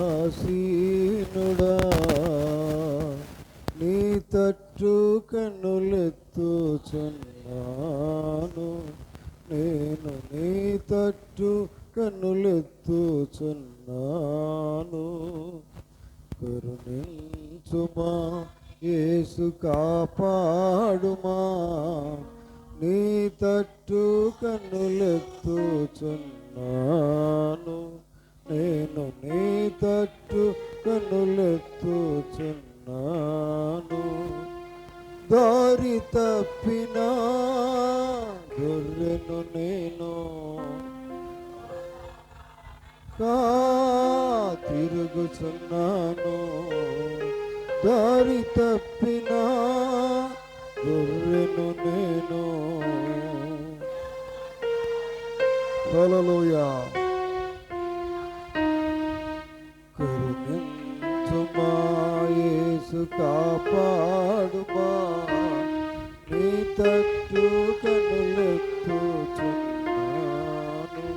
ఆసీనుడా నీ తట్టు కన్నులెత్తుచున్నాను, నేను నీ తట్టు కన్నులెత్తుచున్నాను. కరుణించుమా యేసు, కాపాడుమా, నీ తట్టు కన్నులెత్తుచున్నాను, నేను నీ తట్టు కన్నులెత్తుచున్నాను. దారి తప్పిన గొర్రెను నేను, తిరుగుచున్నాను. దారి తప్పిన గొర్రెను నేను. హల్లెలూయా. కరుణించుమా యేసు, కాపాడుమా, నీ తట్టు కన్నులెత్తుచున్నాను,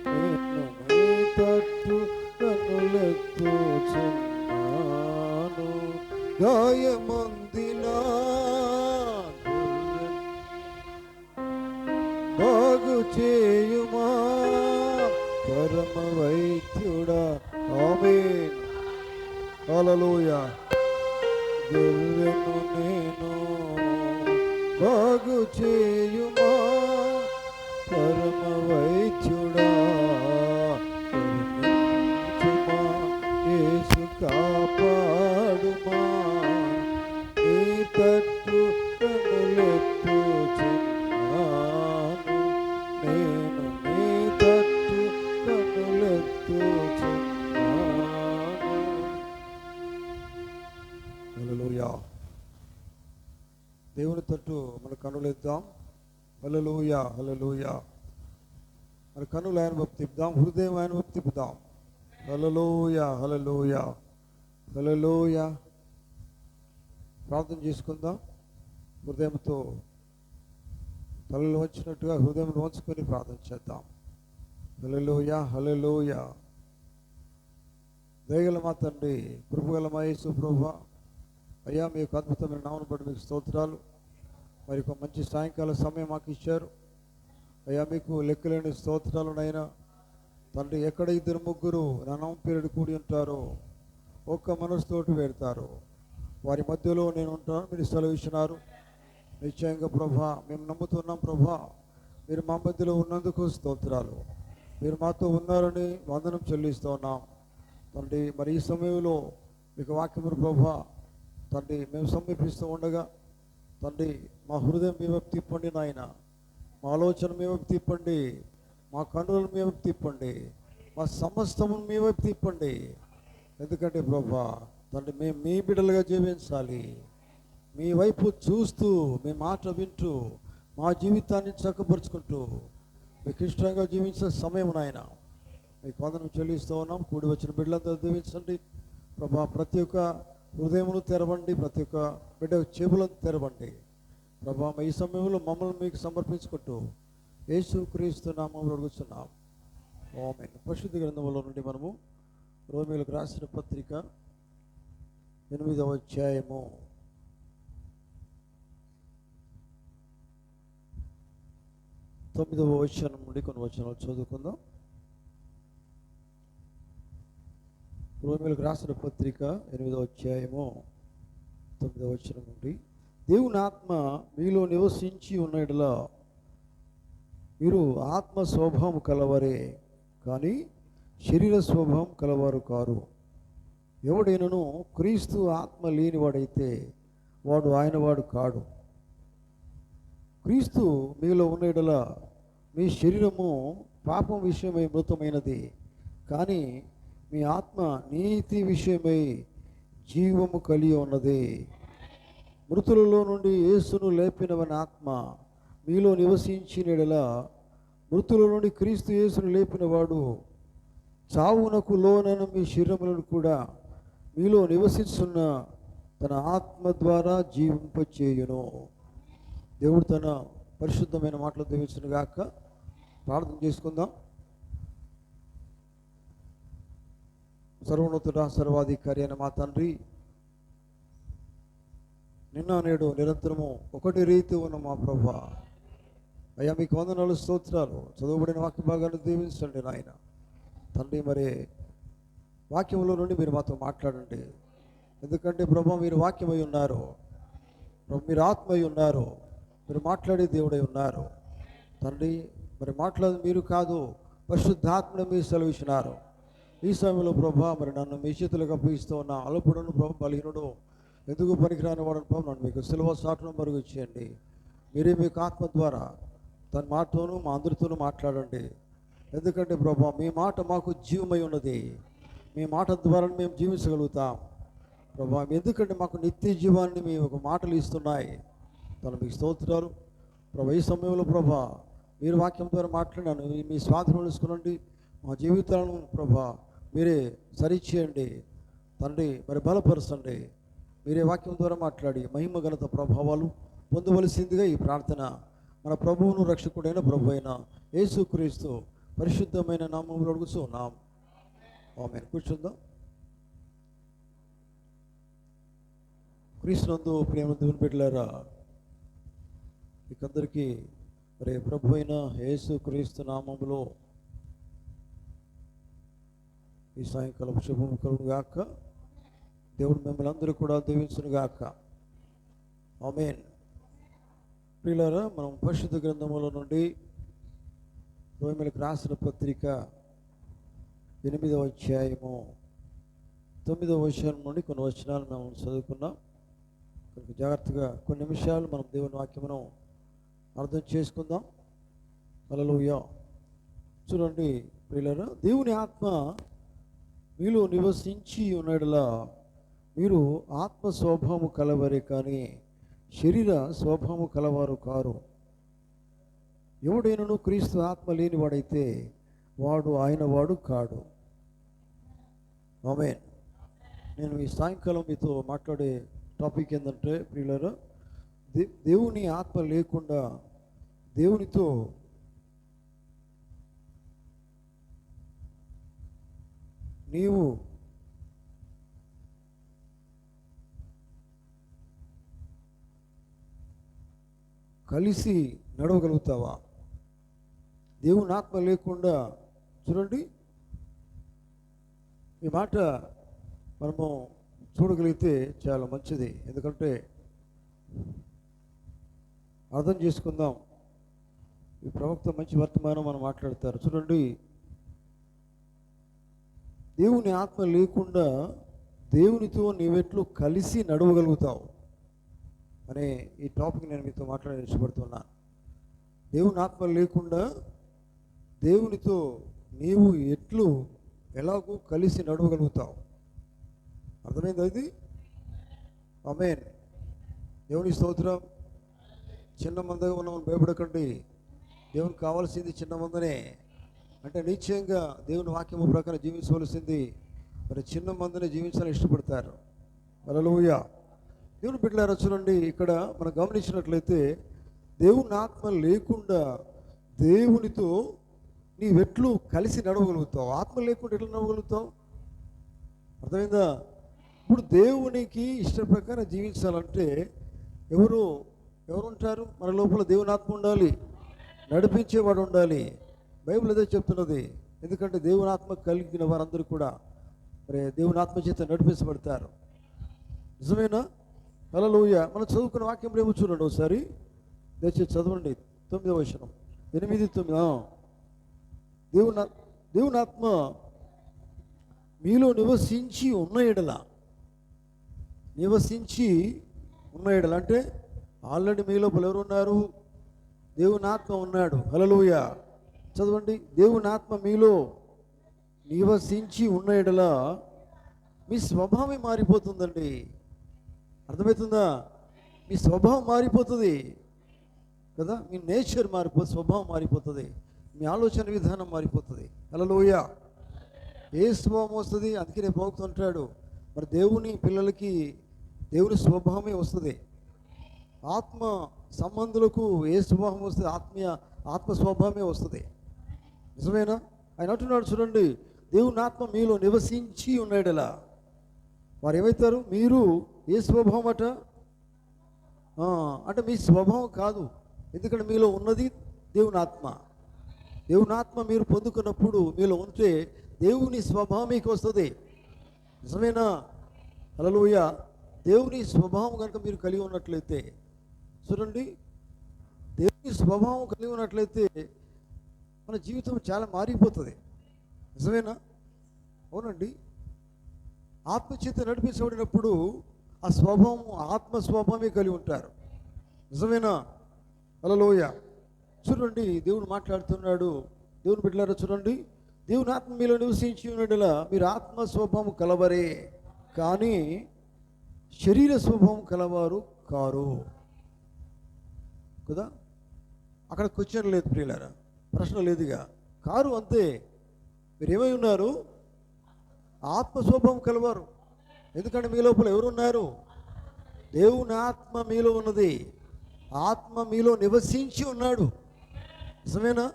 నేను నీ తట్టు కన్నులెత్తుచున్నాను. గాయమొందిన బాగు చేయుమా పరమ వైద్యుడా. ఆమేన్. హల్లెలూయా. గొర్రెను నేను, బాగు చేయుమా పరమ వైద్యుడా. కరుణించుమా యేసు, కాపాడుమా, నీ తట్టు కన్నులెత్తుచున్నాను, నేను నీ తట్టు కన్నులెత్తుచున్నాను. హల్లెలూయా. దేవుని తట్టు మన కన్నులెత్తాం. హల్లెలూయా, హల్లెలూయా. మన కన్నులు ఆయన వైపు తిప్పుదాం, హృదయం ఆయన వైపు తిప్పుదాం. హల్లెలూయా, హల్లెలూయా, హల్లెలూయా. ప్రార్థన చేసుకుందాం. హృదయంతో తలలు వచ్చినట్టుగా హృదయం వంచుకొని ప్రార్థన చేద్దాం. హల్లెలూయా, హల్లెలూయా. దయగల మా తండ్రి, కృపగల మా యేసు ప్రభువా, అయ్యా మీ యొక్క అద్భుతమైన నామమును బట్టి మీకు స్తోత్రాలు. మరి ఒక మంచి సాయంకాల సమయం మాకు ఇచ్చారు అయ్యా, మీకు లెక్కలేని స్తోత్రాలు నైనా తండ్రి. ఎక్కడ ఇద్దరు ముగ్గురు నా నామం పేరుడు కూడి ఉంటారో ఒక్క మనసుతోటి పెడతారు, వారి మధ్యలో నేను ఉంటాను మీరు సెలవిచ్చినారు. నిశ్చయంగా ప్రభా, మేము నమ్ముతున్నాం ప్రభా, మీరు మా మధ్యలో ఉన్నందుకు స్తోత్రాలు. మీరు మాతో ఉన్నారని వందనం చెల్లిస్తూ ఉన్నాం తండ్రి. మరి ఈ సమయంలో మీకు వాక్యము ప్రభా తండ్రి మేము సమీపిస్తూ ఉండగా తండ్రి, మా హృదయం మీ వైపు తిప్పండి నాయన, మా ఆలోచన మీ వైపు తిప్పండి, మా కన్నులను మీ వైపు తిప్పండి, మా సమస్తమును మీ వైపు తిప్పండి. ఎందుకంటే ప్రభా తండ్రి, మేము మీ బిడ్డలుగా జీవించాలి. మీ వైపు చూస్తూ మీ మాట వింటూ మా జీవితాన్ని చక్కపరుచుకుంటూ మీకు ఇష్టంగా జీవించే సమయం నాయన. మీకు వందనం చెల్లిస్తూ ఉన్నాం. కూడి వచ్చిన బిడ్డలందరూ దీవించండి ప్రభా. ప్రతి ఒక్క హృదయమును తెరవండి, ప్రతి ఒక్క బిడ్డ చెవులను తెరవండి ప్రభా. ఈ సమయంలో మమ్మల్ని మీకు సమర్పించుకుంటూ యేసుక్రీస్తు నామములో అడుగుతున్నాం. ఆమేన్. పరిశుద్ధ గ్రంథంలో నుండి మనము రోమీయులకు రాసిన పత్రిక 8వ అధ్యాయము 9వ వచనం నుండి కొన్ని వచనాలు చదువుకుందాం. రోమీయులకు రాసిన పత్రిక 8వ అధ్యాయము 9వ వచనం నుండి, దేవుని ఆత్మ మీలో నివసించి ఉన్న యెడల మీరు ఆత్మ స్వభావం కలవరే కానీ శరీర స్వభావం కలవారు కారు. ఎవడైనను క్రీస్తు ఆత్మ లేనివాడైతే వాడు ఆయన వాడు కాడు. క్రీస్తు మీలో ఉన్న యెడల మీ శరీరము పాపం విషయమై మృతమైనది, కానీ మీ ఆత్మ నీతి విషయమై జీవము కలిగి ఉన్నది. మృతులలో నుండి యేసును లేపినవని ఆత్మ మీలో నివసించిన యెడల మృతుల నుండి క్రీస్తు యేసును లేపినవాడు చావునకు లోనైన మీ శరీరములను కూడా మీలో నివసిస్తున్న తన ఆత్మ ద్వారా జీవింపచేయును. దేవుడు తన పరిశుద్ధమైన మాటలు దీవించును గాక. ప్రార్థన చేసుకుందాం. సర్వోన్నతుడ సర్వాధికారి అయిన మా తండ్రి, నిన్న నేడు నిరంతరము ఒకటి రీతి ఉన్న మా ప్రభువా, అయ్యా మీకు వందనాలు, స్తోత్రాలు. చదువుబడిన వాక్య భాగాన్ని దీవించండి నాయన తండ్రి. మరి వాక్యంలో నుండి మీరు మాతో మాట్లాడండి. ఎందుకంటే ప్రభు మీరు వాక్యమై ఉన్నారు, ప్రభు మీరు ఆత్మై ఉన్నారు, మీరు మాట్లాడే దేవుడై ఉన్నారు తండ్రి. మరి మాట్లాడేది మీరు కాదు, పరిశుద్ధాత్మను మీరు సెలవిచ్చినారు. ఈ సమయంలో ప్రభు మరి నన్ను మీ చేతులకు అప్పగిస్తూ ఉన్న అల్పుడును ప్రభు, బలహీనుడు, ఎందుకు పనికిరాని వాడని ప్రభు, నన్ను మీకు సిలువ సాటును మరుగు ఇచ్చేయండి. మీరే మీకు ఆత్మ ద్వారా తన మాటతోనూ మా అందరితోనూ మాట్లాడండి. ఎందుకంటే ప్రభు మీ మాట మాకు జీవమై ఉన్నది, మీ మాట ద్వారా మేము జీవించగలుగుతాం ప్రభా. ఎందుకంటే మాకు నిత్య జీవాన్ని మీ ఒక మాటలు ఇస్తున్నాయి. తను మీకు స్తోత్రాలు ప్రభా. ఈ సమయంలో ప్రభా మీరు వాక్యం ద్వారా మాట్లాడినాను, మీ స్వాధీనం తీసుకునండి. మా జీవితాలను ప్రభా మీరే సరిచేయండి తండ్రి. మరి బలపరచండి. మీరే వాక్యం ద్వారా మాట్లాడి మహిమ ఘనత ప్రభావాలు పొందవలసిందిగా ఈ ప్రార్థన మన ప్రభువును రక్షకుడైన ప్రభు అయిన యేసుక్రీస్తు పరిశుద్ధమైన నామములో అడుగుతున్నాం. ఆమేన్. కూర్చుందాం. క్రీస్తునందు ప్రేమ దేవుని బిడ్డలారా, మీకందరికీ మరి ప్రభు అయిన యేసుక్రీస్తు నామములో ఈ సాయంకాలం శుభము కలుగును గాక. దేవుడు మిమ్మల్ని అందరూ కూడా దీవించును గాక. ఆమేన్. ప్రియులారా, మనం పరిశుద్ధ గ్రంథముల నుండి రోమీయులకు రాసిన పత్రిక 8వ అధ్యాయము 9వ వచనం నుండి కొన్ని వచనాలు మనం చదువుకున్నాం. కనుక జాగ్రత్తగా కొన్ని నిమిషాలు మనం దేవుని వాక్యమును అర్థం చేసుకుందాం. హల్లెలూయా. చూడండి ప్రియులారా, దేవుని ఆత్మ మీలో నివసించి ఉన్నట్లా మీరు ఆత్మ స్వభావము కలవరే కానీ శరీర స్వభావము కలవారు కారు. ఎవడైనను క్రీస్తు ఆత్మ లేనివాడైతే వాడు ఆయన వాడు కాడు. ఆమేన్. నేను ఈ సాయంకాలం మీతో మాట్లాడే టాపిక్ ఏంటంటే ప్రియులారా, దేవుని ఆత్మ లేకుండా దేవునితో నీవు కలిసి నడవగలుగుతావా? దేవుని ఆత్మ లేకుండా చూడండి, ఈ మాట మనము చూడగలిగితే చాలా మంచిది. ఎందుకంటే అర్థం చేసుకుందాం. ఈ ప్రవక్త మంచి వర్తమానం మనం మాట్లాడతారు. చూడండి, దేవుని ఆత్మ లేకుండా దేవునితో నీవెట్లు కలిసి నడవగలుగుతావు అనే ఈ టాపిక్ నేను మీతో మాట్లాడి ఇష్టపడుతున్నాను. దేవుని ఆత్మ లేకుండా దేవునితో నీవు ఎలాగూ కలిసి నడవగలుగుతావు. అర్థమైంది అది? ఆమేన్. దేవుని స్తోత్రం. చిన్న మందగా ఉన్నామని భయపడకండి. దేవునికి కావాల్సింది చిన్న మందనే. అంటే నిశ్చయంగా దేవుని వాక్యము ప్రకారం జీవించవలసింది మరి చిన్న మందిని జీవించాలని ఇష్టపడతారు. హల్లెలూయా. దేవుని బిడ్డలారా, చూడండి, ఇక్కడ మనం గమనించినట్లయితే దేవుని ఆత్మ లేకుండా దేవునితో నీవెట్లు కలిసి నడవగలుగుతావు? ఆత్మ లేకుండా ఎట్లా నడవగలుగుతావు? అర్థమైందా? ఇప్పుడు దేవునికి ఇష్ట ప్రకారం జీవించాలంటే ఎవరు ఉంటారు మన లోపల? దేవుని ఆత్మ ఉండాలి, నడిపించేవాడు ఉండాలి. బైబిల్ అదే చెప్తున్నది. ఎందుకంటే దేవుని ఆత్మ కలిగిన వారందరూ కూడా మరి దేవుని ఆత్మ చేత నడిపించబడతారు. నిజమేనా? హల్లెలూయా. మనం చదువుకున్న వాక్యం ఏమో చూడండి ఒకసారి, దయచేసి చదవండి. 9వ వచనం, 8-9. దేవుని ఆత్మ మీలో నివసించి ఉన్న ఎడల అంటే ఆల్రెడీ మీ లోపల ఎవరు ఉన్నారు? దేవుని ఆత్మ ఉన్నాడు. హల్లెలూయా. చదవండి. దేవుని ఆత్మ మీలో నివసించి ఉన్న ఎడల మీ స్వభావం మారిపోతుందండి. అర్థమవుతుందా? మీ స్వభావం మారిపోతుంది కదా. మీ నేచర్ మారిపోతుంది, స్వభావం మారిపోతుంది, మీ ఆలోచన విధానం మారిపోతుంది. హల్లెలూయా. ఏ స్వభావం వస్తుంది? అందుకే రేపు పోతుంటాడు మరి దేవుని పిల్లలకి దేవుని స్వభావమే వస్తుంది. ఆత్మ సంబంధులకు ఏ స్వభావం వస్తుంది? ఆత్మ స్వభావమే వస్తుంది. నిజమేనా? ఆయన అంటున్నాడు చూడండి, దేవుని ఆత్మ మీలో నివసించి ఉన్నాడలా వారు ఏమవుతారు? మీరు ఏ స్వభావం అట? అంటే మీ స్వభావం కాదు, ఎందుకంటే మీలో ఉన్నది దేవుని ఆత్మ. దేవుని ఆత్మ మీరు పొందుకున్నప్పుడు మీలో ఉంటే దేవుని స్వభావం మీకు వస్తుంది. నిజమేనా? హల్లెలూయా. దేవుని స్వభావం కనుక మీరు కలిగి ఉన్నట్లయితే, చూడండి, దేవుని స్వభావం కలిగి ఉన్నట్లయితే మన జీవితం చాలా మారిపోతుంది. నిజమేనా? అవునండి. ఆత్మచేత నడిపించబడినప్పుడు ఆ స్వభావం ఆత్మ స్వభావమే కలిగి ఉంటారు. నిజమేనా? హల్లెలూయా. చూడండి, దేవుడు మాట్లాడుతున్నాడు. దేవుని బిడ్డలారా చూడండి, దేవుని ఆత్మ మీలో నివసించి ఉన్నట్లా మీరు ఆత్మ స్వభావం కలవరే, కానీ శరీర స్వభావం కలవారు కారు కదా. అక్కడ క్వశ్చన్ లేదు ప్రియులారా, ప్రశ్న లేదుగా, కారు అంతే. మీరు ఏమై ఉన్నారు? ఆత్మ స్వభావం కలవారు. ఎందుకంటే మీ లోపల ఎవరున్నారు? దేవుని ఆత్మ మీలో ఉన్నది. ఆత్మ మీలో నివసించి ఉన్నాడు. నిజమేనా?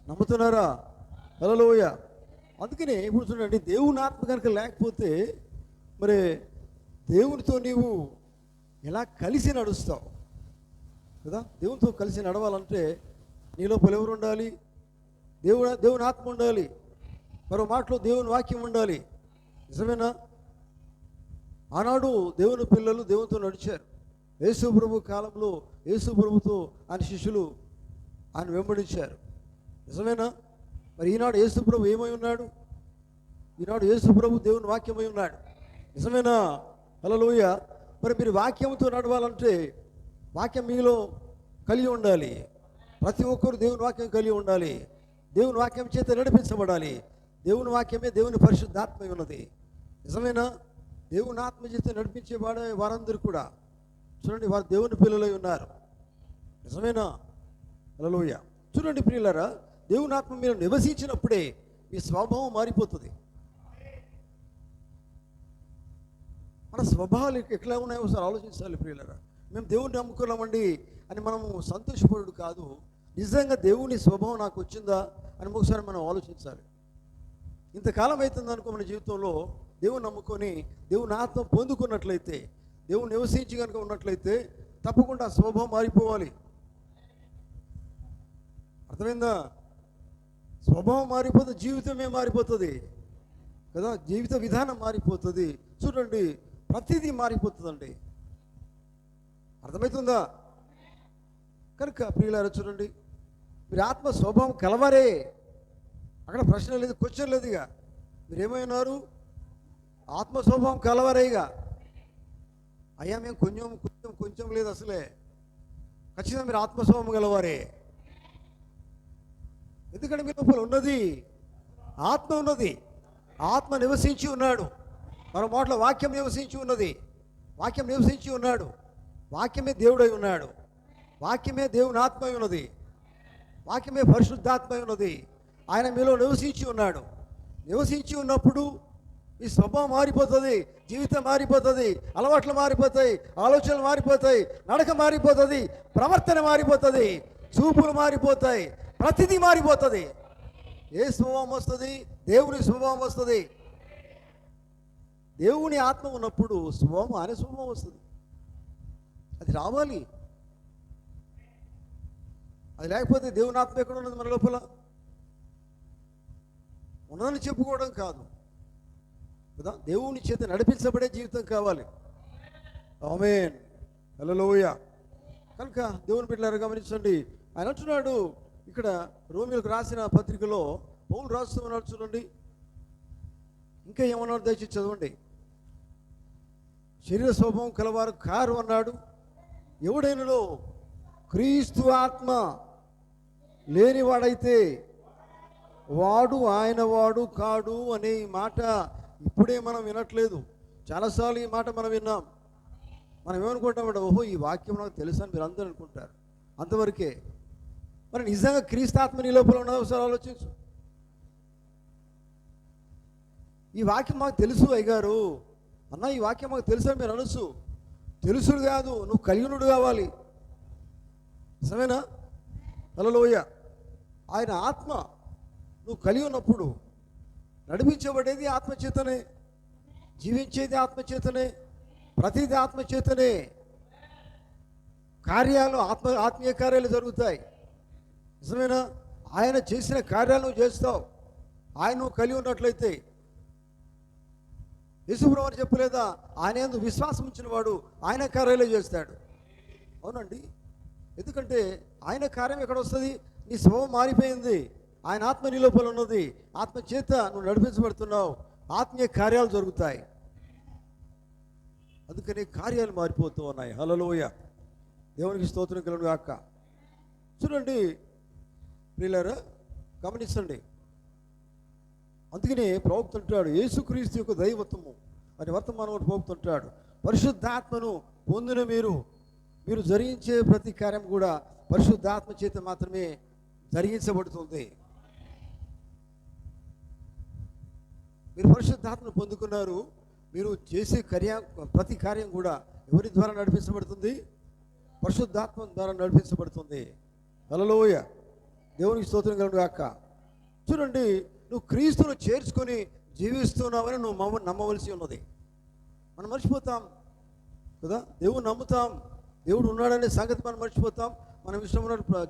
నమ్ముతున్నారా? హల్లెలూయా. అందుకనే ఇప్పుడు చూడండి, దేవుని ఆత్మ కనుక లేకపోతే మరి దేవునితో నీవు ఎలా కలిసి నడుస్తావు కదా. దేవునితో కలిసి నడవాలంటే నీ లోపల ఎవరు ఉండాలి? దేవుని ఆత్మ ఉండాలి. మరో మాటలో దేవుని వాక్యం ఉండాలి. నిజమేనా? ఆనాడు దేవుని పిల్లలు దేవునితో నడిచారు. యేసు ప్రభు కాలంలో యేసు ప్రభుతో ఆయన శిష్యులు ఆయన వెంబడించారు. నిజమేనా? మరి ఈనాడు యేసు ప్రభు ఏమై ఉన్నాడు? ఈనాడు యేసు ప్రభు దేవుని వాక్యమై ఉన్నాడు. నిజమేనా? హల్లెలూయా. మరి మీరు వాక్యంతో నడవాలంటే వాక్యం మీలో కలిగి ఉండాలి. ప్రతి ఒక్కరు దేవుని వాక్యం కలిగి ఉండాలి. దేవుని వాక్యం చేత నడిపించబడాలి. దేవుని వాక్యమే దేవుని పరిశుద్ధాత్మ ఉన్నది. నిజమేనా? దేవుని ఆత్మ చేత నడిపించే వారందరూ కూడా చూడండి, వారు దేవుని పిల్లలై ఉన్నారు. నిజమేనా? హల్లెలూయా. చూడండి ప్రియులారా, దేవుని ఆత్మ మీరు నివసించినప్పుడే మీ స్వభావం మారిపోతుంది. మన స్వభావాలు ఎట్లా ఉన్నాయో ఒకసారి ఆలోచించాలి ప్రియులారా. మేము దేవుడిని నమ్ముకున్నామండి అని మనము సంతోషపడు కాదు, నిజంగా దేవుని స్వభావం నాకు వచ్చిందా అని ఒకసారి మనం ఆలోచించాలి. ఇంతకాలం అవుతుంది అనుకో మన జీవితంలో దేవుని నమ్ముకొని దేవుని ఆత్మ పొందుకున్నట్లయితే, దేవుని నివసించి కనుక ఉన్నట్లయితే తప్పకుండా స్వభావం మారిపోవాలి. అర్థమైందా? స్వభావం మారిపోతుంది, జీవితమే మారిపోతుంది కదా. జీవిత విధానం మారిపోతుంది. చూడండి, ప్రతిదీ మారిపోతుందండి. అర్థమవుతుందా? కనుక ప్రియులారా చూడండి, మీరు ఆత్మ స్వభావం కలవారే. అక్కడ ప్రశ్న లేదు, క్వశ్చన్ లేదు. ఇక మీరేమైనారు? ఆత్మ స్వభావం కలవారేగా. అయ్యా మేము కొంచెం లేదు అసలే. ఖచ్చితంగా మీరు ఆత్మస్వభావం గలవారే. ఎందుకంటే మీ లోపల ఉన్నది ఆత్మ ఉన్నది. ఆత్మ నివసించి ఉన్నాడు. మరో మాటలో వాక్యం నివసించి ఉన్నది. వాక్యం నివసించి ఉన్నాడు. వాక్యమే దేవుడై ఉన్నాడు. వాక్యమే దేవుని ఆత్మ ఉన్నది. వాక్యమే పరిశుద్ధాత్మ ఉన్నది. ఆయన మీలో నివసించి ఉన్నాడు. నివసించి ఉన్నప్పుడు ఈ స్వభావం మారిపోతుంది, జీవితం మారిపోతుంది, అలవాట్లు మారిపోతాయి, ఆలోచనలు మారిపోతాయి, నడక మారిపోతుంది, ప్రవర్తన మారిపోతుంది, చూపులు మారిపోతాయి, ప్రతిదీ మారిపోతుంది. ఏ స్వభావం వస్తుంది? దేవుని స్వభావం వస్తుంది. దేవుని ఆత్మ ఉన్నప్పుడు స్వభావం ఆయన స్వభావం వస్తుంది. అది రావాలి. అది లేకపోతే దేవుని ఆత్మ ఎక్కడ ఉన్నది? మన లోపల ఉన్నదని చెప్పుకోవడం కాదు కదా. దేవుని చేత నడిపించబడే జీవితం కావాలి. ఆమేన్. హల్లెలూయా. కనుక దేవుని బిడ్డలారా గమనించండి, ఆయన అంటున్నాడు ఇక్కడ రోమీయులకు రాసిన పత్రికలో పౌలు రాస్తూ ఉన్నాడు. చూడండి, ఇంకా ఏమన్నాడు దయచేసి చదవండి. శరీర స్వభావం కలవారు కారు అన్నాడు. ఎవడైనలో క్రీస్తు ఆత్మ లేనివాడైతే వాడు ఆయన వాడు కాడు అనే ఈ మాట ఇప్పుడే మనం వినట్లేదు. చాలాసార్లు ఈ మాట మనం విన్నాం. మనం ఏమనుకుంటామంటే, ఓహో ఈ వాక్యం నాకు తెలుసు అని మీరు అందరూ అనుకుంటారు. అంతవరకే. మరి నిజంగా క్రీస్తాత్మ నీ లోపల ఉన్నదో ఒకసారి ఆలోచించు. ఈ వాక్యం మాకు తెలుసు అయ్యగారు అన్న, ఈ వాక్యం మాకు తెలుసు అని మీరు అనొచ్చు. తెలుసుడు కాదు, నువ్వు కలిగినుడు కావాలి. నిజమేనా? హల్లెలూయా. ఆయన ఆత్మ నువ్వు కలిగి ఉన్నప్పుడు నడిపించబడేది ఆత్మచేతనే, జీవించేది ఆత్మచేతనే, ప్రతిదీ ఆత్మచేతనే. కార్యాలు ఆత్మీయ కార్యాలు జరుగుతాయి. నిజమేనా? ఆయన చేసిన కార్యాలు నువ్వు చేస్తావు. ఆయన నువ్వు కలిగి ఉన్నట్లయితే. యేసుప్రభువు వారు చెప్పలేదా, ఆయన యందు విశ్వాసం ఉంచిన వాడు ఆయన కార్యాలే చేస్తాడు. అవునండి. ఎందుకంటే ఆయన కార్యం ఎక్కడ వస్తుంది? నీ స్వభావం మారిపోయింది, ఆయన ఆత్మ నీ లోపల ఉన్నది, ఆత్మ చేత నువ్వు నడిపించబడుతున్నావు, ఆత్మీయ కార్యాలు జరుగుతాయి. అందుకని కార్యాలు మారిపోతూ ఉన్నాయి. హల్లెలూయా, దేవునికి స్తోత్రం కలుగును గాక. చూడండి ప్రియులారా, గమనించండి. అందుకనే ప్రవక్త అంటాడు, యేసుక్రీస్తు యొక్క దైవత్వము అని వర్తమానం ప్రవక్త అంటాడు, పరిశుద్ధాత్మను పొందిన మీరు జరిగించే ప్రతి కార్యం కూడా పరిశుద్ధాత్మ చేత మాత్రమే జరిగించబడుతుంది. మీరు పరిశుద్ధాత్మను పొందుకున్నారు. మీరు చేసే ప్రతి కార్యం కూడా ఎవరి ద్వారా నడిపించబడుతుంది? పరిశుద్ధాత్మ ద్వారా నడిపించబడుతుంది. హల్లెలూయా, దేవునికి స్తోత్రం కలుగును గాక. చూడండి, నువ్వు క్రీస్తును చేర్చుకొని జీవిస్తున్నావని నువ్వు నమ్మవలసి ఉన్నది. మనం మర్చిపోతాం కదా, దేవుడు నమ్ముతాం, దేవుడు ఉన్నాడనే సంగతి మనం మర్చిపోతాం, మనం ఇష్టం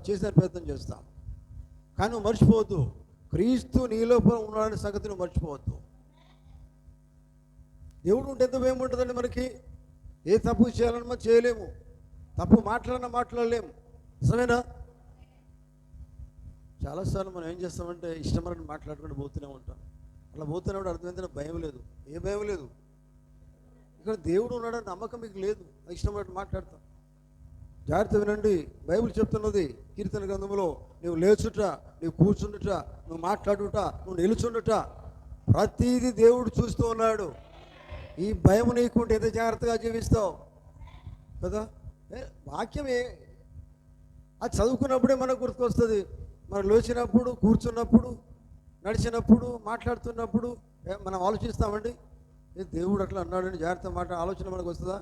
చేసే ప్రయత్నం చేస్తాం. కానీ నువ్వు మర్చిపోవద్దు, క్రీస్తు నీ లోపల ఉన్నాడనే సంగతి నువ్వు మర్చిపోవద్దు. దేవుడు ఉంటే ఎంత భయం ఉంటుందండి మనకి? ఏ తప్పు చేయాలన్నా చేయలేము, తప్పు మాట్లాడలేము. నిజమేనా? చాలాసార్లు మనం ఏం చేస్తామంటే ఇష్టమైన మాట్లాడుకుంటూ పోతూనే ఉంటాం. అలా పోతున్నప్పుడు అర్థమైందని భయం లేదు. ఏ భయం లేదు. ఇక్కడ దేవుడు ఉన్నాడని నమ్మకం మీకు లేదు, ఇష్టమైనట్టు మాట్లాడతాం. జాగ్రత్త వినండి, బైబిల్ చెప్తున్నది కీర్తన గ్రంథంలో, నువ్వు లేచుట, నువ్వు కూర్చుండుట, నువ్వు మాట్లాడుట, నువ్వు నిలుచుండుట ప్రతిదీ దేవుడు చూస్తూ ఉన్నాడు. ఈ భయం నీకుంటే ఎంత జాగ్రత్తగా జీవిస్తావు కదా. వాక్యమే అది చదువుకున్నప్పుడే మనకు గుర్తుకొస్తుంది. మనం లేచినప్పుడు, కూర్చున్నప్పుడు, నడిచినప్పుడు, మాట్లాడుతున్నప్పుడు మనం ఆలోచిస్తామండి, దేవుడు అట్లా అన్నాడని జాగ్రత్త ఆలోచన మనకు వస్తుందా?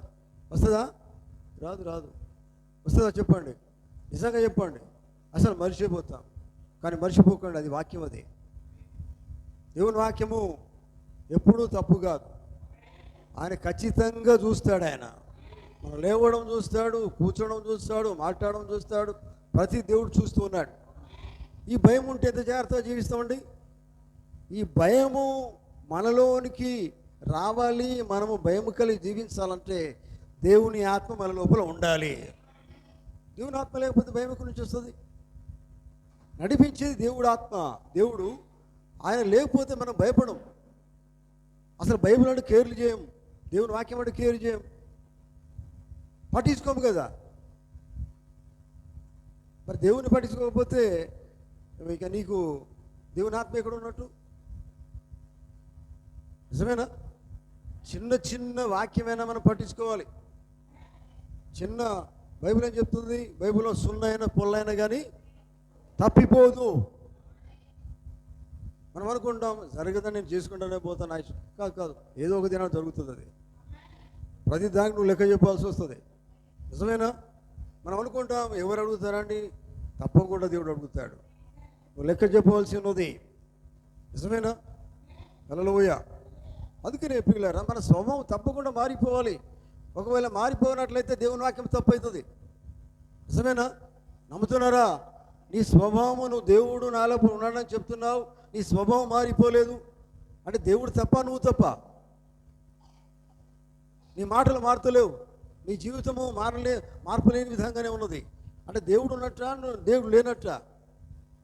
రాదు. వస్తుందా చెప్పండి, నిజంగా చెప్పండి. అసలు మర్చిపోతాం. కానీ మర్చిపోకండి, అది వాక్యం. అది దేవుని వాక్యము ఎప్పుడూ తప్పు కాదు. ఆయన ఖచ్చితంగా చూస్తాడు. ఆయన మనం లేవడం చూస్తాడు, కూర్చోవడం చూస్తాడు, మాట్లాడడం చూస్తాడు, ప్రతి దేవుడు చూస్తూ ఉన్నాడు. ఈ భయం ఉంటే ఎంత జాగ్రత్తగా జీవిస్తామండి. ఈ భయము మనలోనికి రావాలి. మనము భయము కలిగి జీవించాలంటే దేవుని ఆత్మ మన లోపల ఉండాలి. దేవుని ఆత్మ లేకపోతే భయం ఎక్కడి నుంచి వస్తుంది? నడిపించేది దేవుడు ఆత్మ. దేవుడు ఆయన లేకపోతే మనం భయపడం. అసలు బైబిల్ అంటే కేర్లు చేయం, దేవుని వాక్యం అంటే కేర్ చేయం, పట్టించుకోము కదా. మరి దేవుని పట్టించుకోకపోతే ఇక నీకు దేవుని ఆత్మ ఎక్కడ ఉన్నట్టు? నిజమేనా? చిన్న వాక్యమైనా మనం పట్టించుకోవాలి. చిన్న బైబిల్ ఏం చెప్తుంది? బైబిల్లో సున్నైనా పొల్లైనా కానీ తప్పిపోదు. మనం అనుకుంటాం జరగదని నేను చేసుకుంటానే పోతాను. కాదు, ఏదో ఒక దినాలు జరుగుతుంది. అది ప్రతి దానికి నువ్వు లెక్క చెప్పాల్సి వస్తుంది. నిజమేనా? మనం అనుకుంటాం ఎవరు అడుగుతారండి? తప్పకుండా దేవుడు అడుగుతాడు. నువ్వు లెక్క చెప్పవలసి ఉన్నది. నిజమేనా? హల్లెలూయా. అందుకనే ప్రియులారా, మన స్వభావం తప్పకుండా మారిపోవాలి. ఒకవేళ మారిపోయినట్లయితే దేవుని వాక్యం తప్పు అవుతుంది. నిజమేనా? నమ్ముతున్నారా? నీ స్వభావము, నువ్వు దేవుడు నాలోపల ఉన్నాడని చెప్తున్నావు, నీ స్వభావం మారిపోలేదు అంటే దేవుడు తప్ప, నువ్వు తప్ప. నీ మాటలు మారుతలేవు, నీ జీవితము మార్పులేని విధంగానే ఉన్నది. అంటే దేవుడు ఉన్నట్ట, దేవుడు లేనట్ట.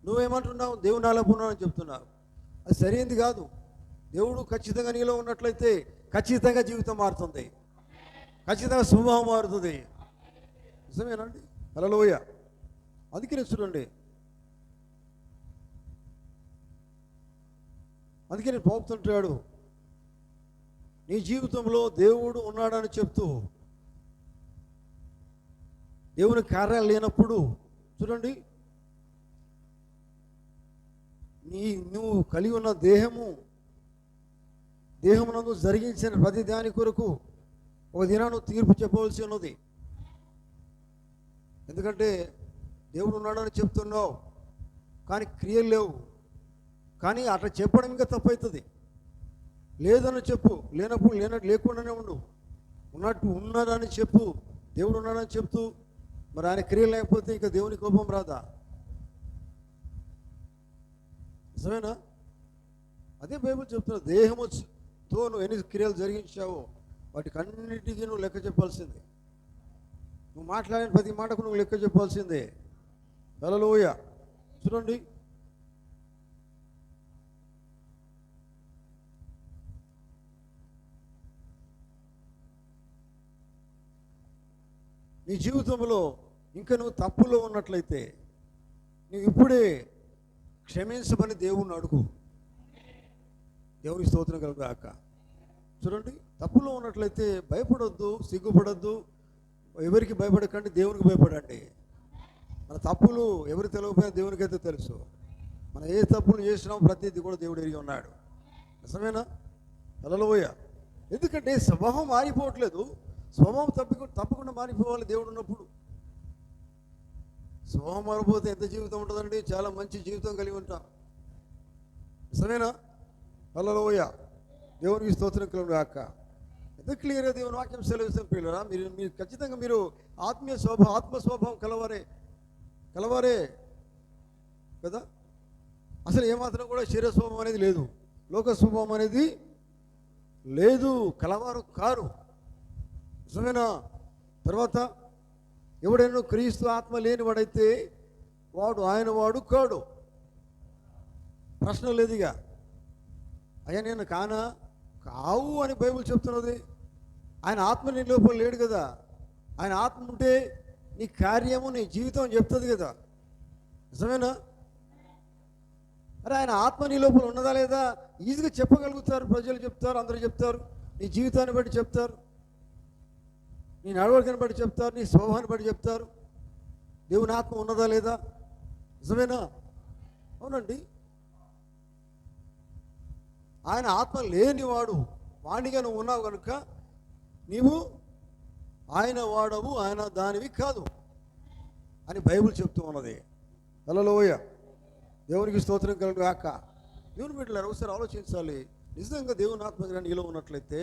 నువ్వేమంటున్నావు? దేవుడు నాలోపల ఉన్నాడని చెప్తున్నావు. అది సరైనది కాదు. దేవుడు ఖచ్చితంగా నీలో ఉన్నట్లయితే ఖచ్చితంగా జీవితం మారుతుంది, ఖచ్చితంగా స్వభావం మారుతుంది. నిజమేనండి? హల్లెలూయా. అందుకనే చూడండి, అందుకని పోతుంటాడు, నీ జీవితంలో దేవుడు ఉన్నాడని చెప్తూ దేవుని కార్యాలు లేనప్పుడు చూడండి, నువ్వు కలిగి ఉన్న దేహమునందు జరిగించిన ప్రతి దాని కొరకు ఒక దినాన్ని తీర్పు చెప్పవలసి ఉన్నది. ఎందుకంటే దేవుడు ఉన్నాడని చెప్తున్నావు కానీ క్రియలు లేవు. కానీ అట్లా చెప్పడం ఇంకా తప్పు అవుతుంది. లేదని చెప్పు, లేనప్పుడు లేకుండానే ఉండు, ఉన్నట్టు ఉన్నాడని చెప్పు. దేవుడు ఉన్నాడని చెప్తూ మరి ఆయన క్రియలు లేకపోతే ఇంకా దేవుని కోపం రాదా? నిజమేనా? అదే బైబిల్ చెప్తున్నా, దేహముతో నువ్వు ఎన్ని క్రియలు జరిగించావో వాటికి అన్నిటికీ నువ్వు లెక్క చెప్పాల్సిందే. నువ్వు మాట్లాడిన ప్రతి మాటకు నువ్వు లెక్క చెప్పాల్సిందే. హల్లెలూయా. చూడండి, నీ జీవితంలో ఇంకా నువ్వు తప్పులో ఉన్నట్లయితే నువ్వు ఇప్పుడే క్షమించమని దేవుణ్ణి అడుగు. దేవుని స్తోత్రం కలుగాక. చూడండి, తప్పులో ఉన్నట్లయితే భయపడొద్దు, సిగ్గుపడొద్దు, ఎవరికి భయపడకండి, దేవునికి భయపడండి. మన తప్పులు ఎవరు తెలియకపోయినా దేవునికైతే తెలుసు. మనం ఏ తప్పులు చేసినామో ప్రతిదీ కూడా దేవుడు ఎరిగి ఉన్నాడు. నిజమేనా? హల్లెలూయా. ఎందుకంటే స్వభావం మారిపోవట్లేదు. స్వభావం తప్పకుండా మారిపోవాలి దేవుడు ఉన్నప్పుడు. స్వభావం మారిపోతే ఎంత జీవితం ఉంటుందండి? చాలా మంచి జీవితం కలిగి ఉంటాం. నిజమేనా? హల్లెలూయా. దేవునికి స్తోత్రం కలుగుగాక. ఎంత క్లియర్గా దేవుని వాక్యం సెలవిస్తాం పిల్లరా. మీరు ఖచ్చితంగా మీరు ఆత్మ స్వభావం కలవారే కదా. అసలు ఏమాత్రం కూడా శరీర స్వభావం అనేది లేదు, లోక స్వభావం అనేది లేదు, కలవారు కారు. నిజమేనా? తర్వాత ఎవడైనా క్రీస్తు ఆత్మ లేనివాడైతే వాడు ఆయన వాడు కాడు. ప్రశ్న లేదు. ఇక అయ్యా నేను కావు అని బైబిల్ చెప్తున్నది. ఆయన ఆత్మ నీ లోపల లేడు కదా. ఆయన ఆత్మ ఉంటే నీ కార్యము నీ జీవితం చెప్తుంది కదా. నిజమేనా? అరే ఆయన ఆత్మ నీ లోపల ఉన్నదా లేదా ఈజీగా చెప్పగలుగుతారు. ప్రజలు చెప్తారు, అందరూ చెప్తారు, నీ జీవితాన్ని బట్టి చెప్తారు, నీ నడవడికని బట్టి చెప్తారు, నీ స్వభావాన్ని బట్టి చెప్తారు. దేవుని ఆత్మ ఉన్నదా లేదా? నిజమేనా? అవునండి. ఆయన ఆత్మ లేనివాడు వాడిగా నువ్వు ఉన్నావు కనుక నీవు ఆయన వాడవు, ఆయన దానివి కాదు అని బైబిల్ చెప్తూ ఉన్నది. హల్లెలూయా. దేవునికి స్తోత్రం కలుగుగాక. దేవుని బిడ్డలారా ఒకసారి ఆలోచించాలి. నిజంగా దేవుని ఆత్మ నీలో ఉన్నట్లయితే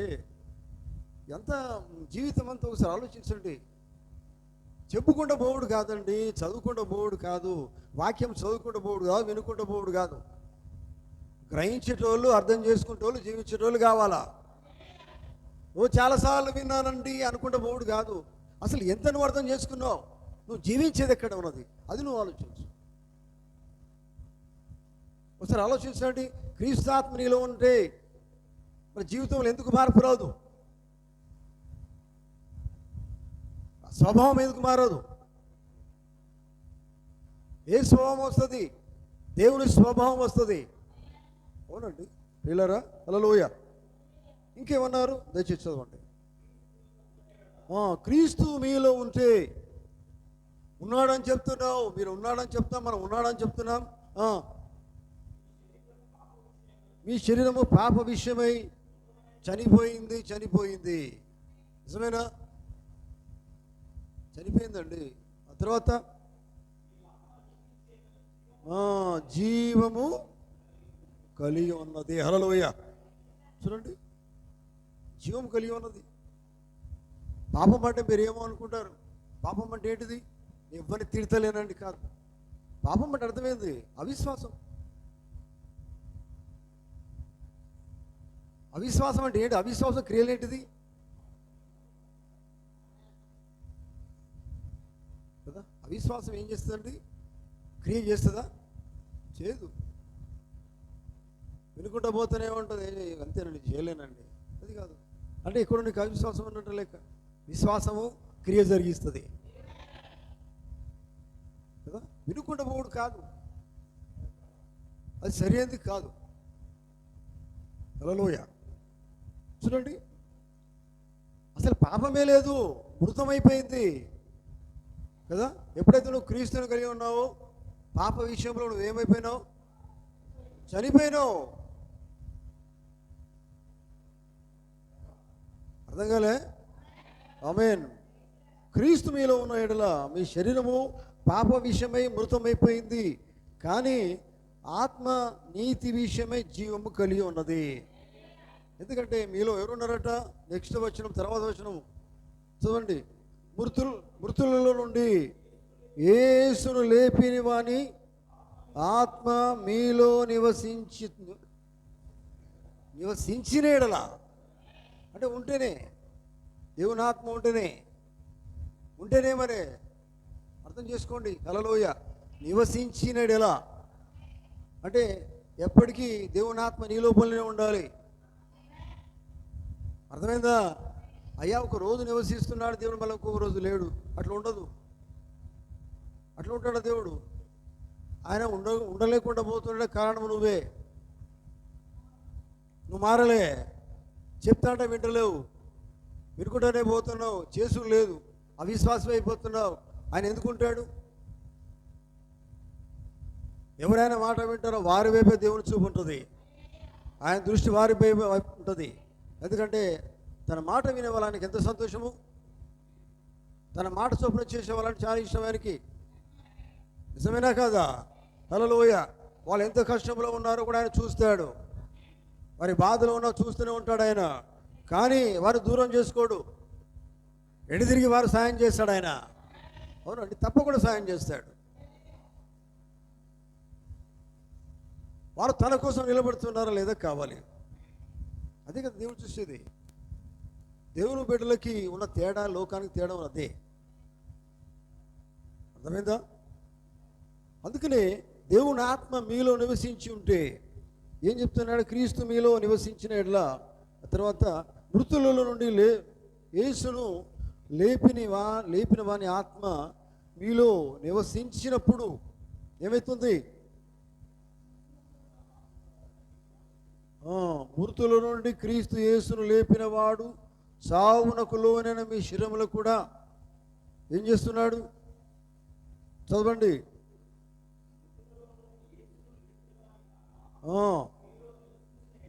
ఎంత జీవితం అంతా ఒకసారి ఆలోచించండి. చెప్పుకుంటూ పోవుడు కాదండి, చదువుకుంటూ పోవుడు కాదు, వాక్యం చదువుకుంటూ పోవుడు కాదు, వినుకుంటూ పోవుడు కాదు. గ్రహించేటోళ్ళు, అర్థం చేసుకుంటోళ్ళు, జీవించేటోళ్ళు కావాలా. నువ్వు చాలాసార్లు విన్నానండి అనుకుంటూ పోవుడు కాదు. అసలు ఎంత నువ్వు అర్థం చేసుకున్నావు, నువ్వు జీవించేది ఎక్కడ ఉన్నది, అది నువ్వు ఆలోచించు. ఒకసారి ఆలోచించండి. క్రీస్తు ఆత్మ నీలో ఉంటే మరి జీవితంలో ఎందుకు మార్పు రాదు? స్వభావం ఎందుకు మారదు? ఏ స్వభావం వస్తుంది? దేవుని స్వభావం వస్తుంది. అవునండి పిల్లరా. హల్లెలూయా. ఇంకేమన్నారు? దయచేసి చదవండి. క్రీస్తు మీలో ఉంటే ఉన్నాడని చెప్తున్నావు, మీరు ఉన్నాడని చెప్తాం, మనం ఉన్నాడని చెప్తున్నాం. మీ శరీరము పాప విషయమై చనిపోయింది. నిజమేనా? చనిపోయిందండి. ఆ తర్వాత జీవము కలిగి ఉన్నది. హల్లెలూయా. చూడండి, జీవం కలిగి ఉన్నది. పాపం అంటే మీరు ఏమో అనుకుంటారు. పాపం అంటే ఏంటిది? ఎవరిని తిడతలేనండి కాదు. పాపం అంటే అర్థమైంది అవిశ్వాసం. అవిశ్వాసం అంటే ఏంటి? అవిశ్వాసం క్రియలు ఏంటిది కదా. అవిశ్వాసం ఏం చేస్తుందండి? క్రియ చేస్తుందా? చేయదు. వినుకుంటా పోతేనే ఉంటుంది, అంతేనండి, చేయలేనండి, అది కాదు. అంటే ఇక్కడ నీకు అవిశ్వాసం ఉన్నట్టు లేక విశ్వాసము క్రియ జరిగిస్తుంది కదా. వినుకుంటా పోవుడు కాదు, అది సరైనది కాదు. హల్లెలూయా. చూడండి, అసలు పాపమే లేదు, మృతమైపోయింది కదా. ఎప్పుడైతే నువ్వు క్రీస్తుని కలిగి ఉన్నావో పాప విషయంలో నువ్వు ఏమైపోయినావు? చనిపోయినావు. అర్థం కాలే? ఆమేన్. క్రీస్తు మీలో ఉన్న ఎడల మీ శరీరము పాప విషయమై మృతమైపోయింది, కానీ ఆత్మ నీతి విషయమై జీవము కలిగి ఉన్నది. ఎందుకంటే మీలో ఎవరున్నారట? నెక్స్ట్ వచనం, తర్వాత వచనం చూడండి. మృతులలో నుండి యేసును లేపిన వాని ఆత్మ మీలో నివసించినేడలా, అంటే ఉంటేనే, దేవుని ఆత్మ ఉంటేనే మరి అర్థం చేసుకోండి. హల్లెలూయ. నివసించినడెలా అంటే ఎప్పటికీ దేవుని ఆత్మ నీ లోపలనే ఉండాలి. అర్థమైందా? అయ్యా ఒక రోజు నివసిస్తున్నాడు దేవుడు, మళ్ళీ ఇంకొక రోజు లేడు, అట్లా ఉండదు. అట్లా ఉంటాడు దేవుడు. ఆయన ఉండలేకుండా పోతుండే కారణం నువ్వు మారలే. చెప్తాంటే వింటలేవు, వినుకుంటానే పోతున్నావు, చేసుడు లేదు, అవిశ్వాసం అయిపోతున్నావు. ఆయన ఎందుకుంటాడు? ఎవరైనా మాట వింటారో వారి వైపే దేవుని చూపు ఉంటుంది, ఆయన దృష్టి వారి వైపు ఉంటుంది. ఎందుకంటే తన మాట వినే వాళ్ళకి ఎంత సంతోషము, తన మాట చొప్పున చేసే వాళ్ళని చాలా ఇష్టం ఆయనకి. నిజమేనా కాదా? హల్లెలూయ. వాళ్ళు ఎంత కష్టంలో ఉన్నారో కూడా ఆయన చూస్తాడు, వారి బాధలో ఉన్నా చూస్తూనే ఉంటాడు ఆయన. కానీ వారు దూరం చేసుకోడు, ఎడిదిరిగి వారు సాయం చేస్తాడు ఆయన. అవునండి, తప్పకుండా సాయం చేస్తాడు. వారు తన కోసం నిలబడుతున్నారా లేదా కావాలి. అదే కదా దేవుడు చూసేది. దేవుని బిడ్డలకి ఉన్న తేడా, లోకానికి తేడా అదే. అర్థమైందా? అందుకనే దేవుని ఆత్మ మీలో నివసించి ఉంటే ఏం చెప్తున్నాడు? క్రీస్తు మీలో నివసించిన ఎడ్లా, తర్వాత మృతులలో నుండి యేసును లేపిన వాని ఆత్మ మీలో నివసించినప్పుడు ఏమవుతుంది? మృతుల నుండి క్రీస్తు యేసును లేపిన వాడు సావునకు లోనైన మీ శరీరములు కూడా ఏం చేస్తున్నాడు? చదవండి.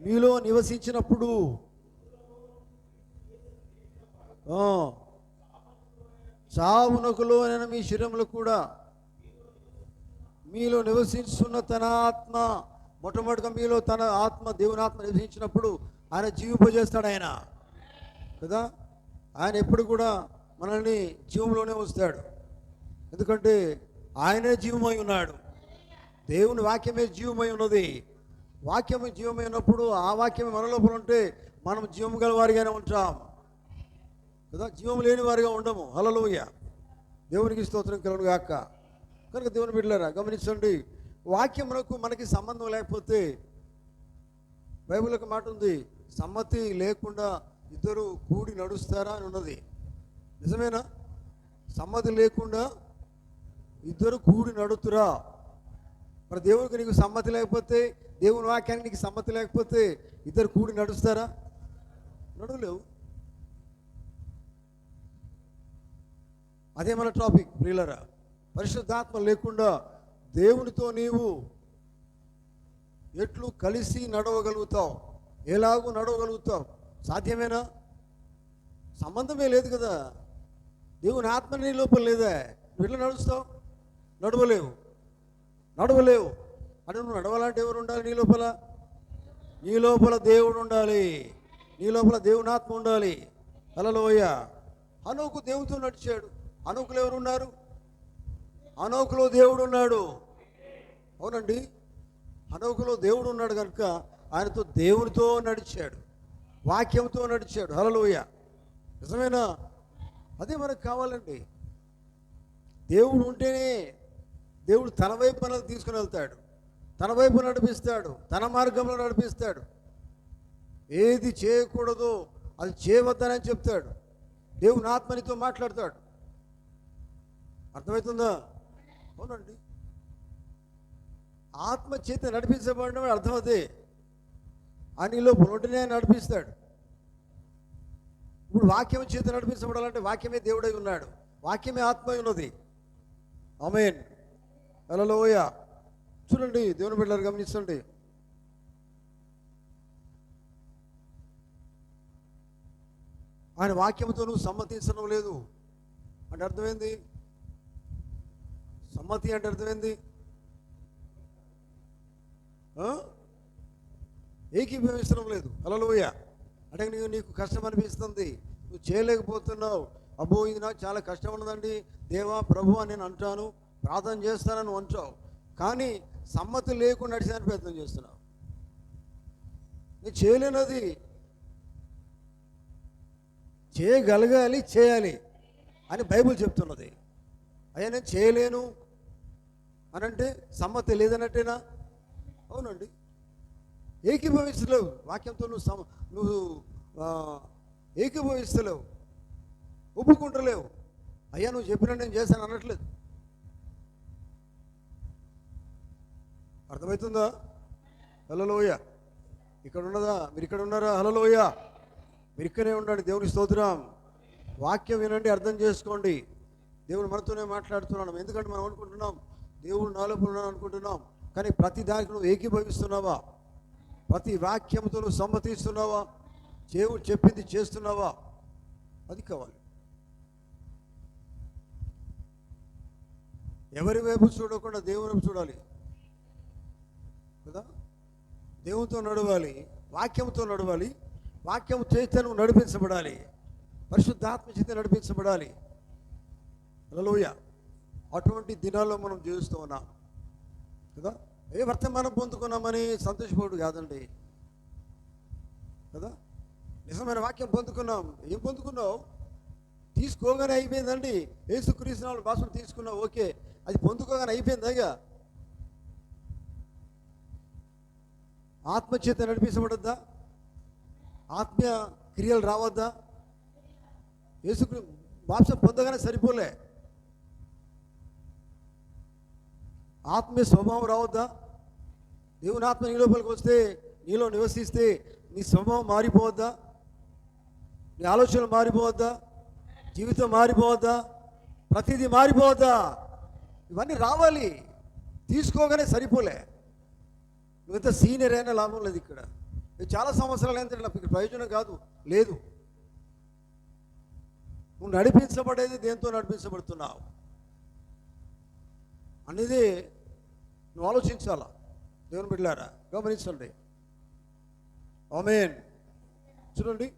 మీలో నివసించినప్పుడు సావునకు లోనైన మీ శరీరములు కూడా మీలో నివసించున్న తన ఆత్మ, మొట్టమొదటిగా మీలో తన ఆత్మ, దేవుని ఆత్మ నివసించినప్పుడు ఆయన జీవింపజేస్తాడు ఆయన కదా. ఆయన ఎప్పుడు కూడా మనల్ని జీవంలోనే ఉంచుతాడు, ఎందుకంటే ఆయనే జీవమై ఉన్నాడు. దేవుని వాక్యమే జీవమై ఉన్నది. వాక్యమే జీవమై ఉన్నప్పుడు ఆ వాక్యమే మన లోపల ఉంటే మనం జీవం గల వారిగానే ఉంటాం కదా, జీవం లేని వారిగా ఉండము. హల్లెలూయ. దేవునికి స్తోత్రం కలుగును గాక. కనుక దేవుని బిడ్డలారా గమనించండి, వాక్యమునకు మనకి సంబంధం లేకపోతే, బైబిల్ ఒక మాట ఉంది, సమ్మతి లేకుండా ఇద్దరు కూడి నడుస్తారా అని ఉన్నది. నిజమేనా? సమ్మతి లేకుండా ఇద్దరు కూడి నడుతురా? మరి దేవునికి నీకు సమ్మతి లేకపోతే, దేవుని వాక్యానికి నీకు సమ్మతి లేకపోతే ఇద్దరు కూడి నడుస్తారా? నడవలేవు. అదే మన టాపిక్ ప్రియులరా. పరిశుద్ధాత్మ లేకుండా దేవునితో నీవు ఎట్లు కలిసి నడవగలుగుతావు? ఎలాగూ నడవగలుగుతావు? సాధ్యమేనా? సంబంధమే లేదు కదా. దేవుని ఆత్మ నీ లోపల లేదా? నువ్వు ఎట్లా నడుస్తావు? నడవలేవు. అంటే నువ్వు నడవాలంటే ఎవరు ఉండాలి నీ లోపల? నీ లోపల దేవుడు ఉండాలి, నీ లోపల దేవుని ఆత్మ ఉండాలి. హల్లెలూయా. హనోకు దేవునితో నడిచాడు. హనోకులో ఎవరు ఉన్నారు? హనోకులో దేవుడు ఉన్నాడు. అవునండి, హనోకులో దేవుడు ఉన్నాడు కనుక ఆయనతో దేవునితో నడిచాడు, వాక్యంతో నడిచాడు. హల్లెలూయా. నిజమేనా? అదే మనకు కావాలండి. దేవుడు ఉంటేనే దేవుడు తన వైపు మనల్ని తీసుకుని వెళ్తాడు, తన వైపు నడిపిస్తాడు, తన మార్గంలో నడిపిస్తాడు. ఏది చేయకూడదో అది చేయవద్దని చెప్తాడు. దేవుని ఆత్మనితో మాట్లాడతాడు. అర్థమవుతుందా? అవునండి. ఆత్మ చేత నడిపించబడిన అర్థం అదే. ఆయనలో పునటినే నడిపిస్తాడు. ఇప్పుడు వాక్యం చేత నడిపించబడాలంటే వాక్యమే దేవుడై ఉన్నాడు, వాక్యమే ఆత్మ ఉన్నది. ఆమేన్. హల్లెలూయా. చూడండి దేవుని బిడ్డలారా గమనించండి. ఆయన వాక్యంతో నువ్వు సమ్మతించడం లేదు అంటే అర్థమైంది. సమ్మతి అంటే అర్థమైంది ఏకీభవించడం లేదు. హల్లెలూయా. అంటే నీకు కష్టం అనిపిస్తుంది, నువ్వు చేయలేకపోతున్నావు. అబ్బో ఇది నాకు చాలా కష్టం ఉన్నదండి దేవా ప్రభు అని నేను అంటాను, ప్రార్థన చేస్తానని నువ్వు అంటావు. కానీ సమ్మతి లేకుండా నడిచేదానికి ప్రయత్నం చేస్తున్నావు. నేను చేయలేనది, చేయగలగాలి, చేయాలి అని బైబిల్ చెప్తున్నది. అయ్యా నేను చేయలేను అని అంటే సమ్మతి లేదన్నట్టేనా? అవునండి. ఏకీభవిస్తలేవు వాక్యంతో, నువ్వు ఏకీభవిస్తలేవు, ఒప్పుకుంటలేవు. అయ్యా నువ్వు చెప్పినా నేను చేశాను అనట్లేదు. అర్థమవుతుందా? హల్లెలూయ. ఇక్కడ ఉన్నదా? మీరు ఇక్కడ ఉన్నారా? హల్లెలూయ. మీరు ఇక్కడే ఉండండి. దేవుని స్తోత్రం. వాక్యం వినండి, అర్థం చేసుకోండి. దేవుడు మనతోనే మాట్లాడుతున్నాడు. ఎందుకంటే మనం అనుకుంటున్నాం దేవుడు నాలో ఉన్నాడు అనుకుంటున్నాం, కానీ ప్రతి దానికి నువ్వు ఏకీభవిస్తున్నావా? ప్రతి వాక్యంతో నువ్వు సమ్మతిస్తున్నావా? దేవుడు చెప్పింది చేస్తున్నావా? అది కావాలి. ఎవరి వైపు చూడకుండా దేవుని వైపు చూడాలి కదా. దేవునితో నడవాలి, వాక్యంతో నడవాలి. వాక్యం చేస్తే నువ్వు నడిపించబడాలి, పరిశుద్ధాత్మ చేత నడిపించబడాలి. హల్లెలూయా. అటువంటి దినాల్లో మనం జీవిస్తూ ఉన్నాం కదా. ఏ వర్తమానం పొందుకున్నామని సంతోషపడు కాదండి కదా. నిజమైన వాక్యం పొందుకున్నాం. ఏం పొందుకున్నావు? తీసుకోగానే అయిపోయిందండి. యేసుక్రీస్తు నామములో బాప్తిసం తీసుకున్నావు, ఓకే, అది పొందుకోగానే అయిపోయిందిగా. ఆత్మచేత నడిపించబడద్దా? ఆత్మీయ క్రియలు రావద్దా? యేసుక్రీస్తు బాప్తిసం పొందగానే సరిపోలే, ఆత్మీయ స్వభావం రావద్దా? దేవుని ఆత్మ నీ లోపలికి వస్తే, నీలో నివసిస్తే నీ స్వభావం మారిపోవద్దా? నీ ఆలోచనలు మారిపోవద్దా? జీవితం మారిపోవద్దా? ప్రతిదీ మారిపోవద్దా? ఇవన్నీ రావాలి. తీసుకోగానే సరిపోలే. నువ్వెంత సీనియర్ అయినా లాభం లేదు. ఇక్కడ చాలా సంవత్సరాలు ఏంటంటే నాకు ఇక్కడ ప్రయోజనం కాదు, లేదు. నువ్వు నడిపించబడేది దేంతో నడిపించబడుతున్నావు అనేది నువ్వు ఆలోచించాలా. దేవుని బిడ్డలారా గమనించండి. ఆమేన్. చూడండి,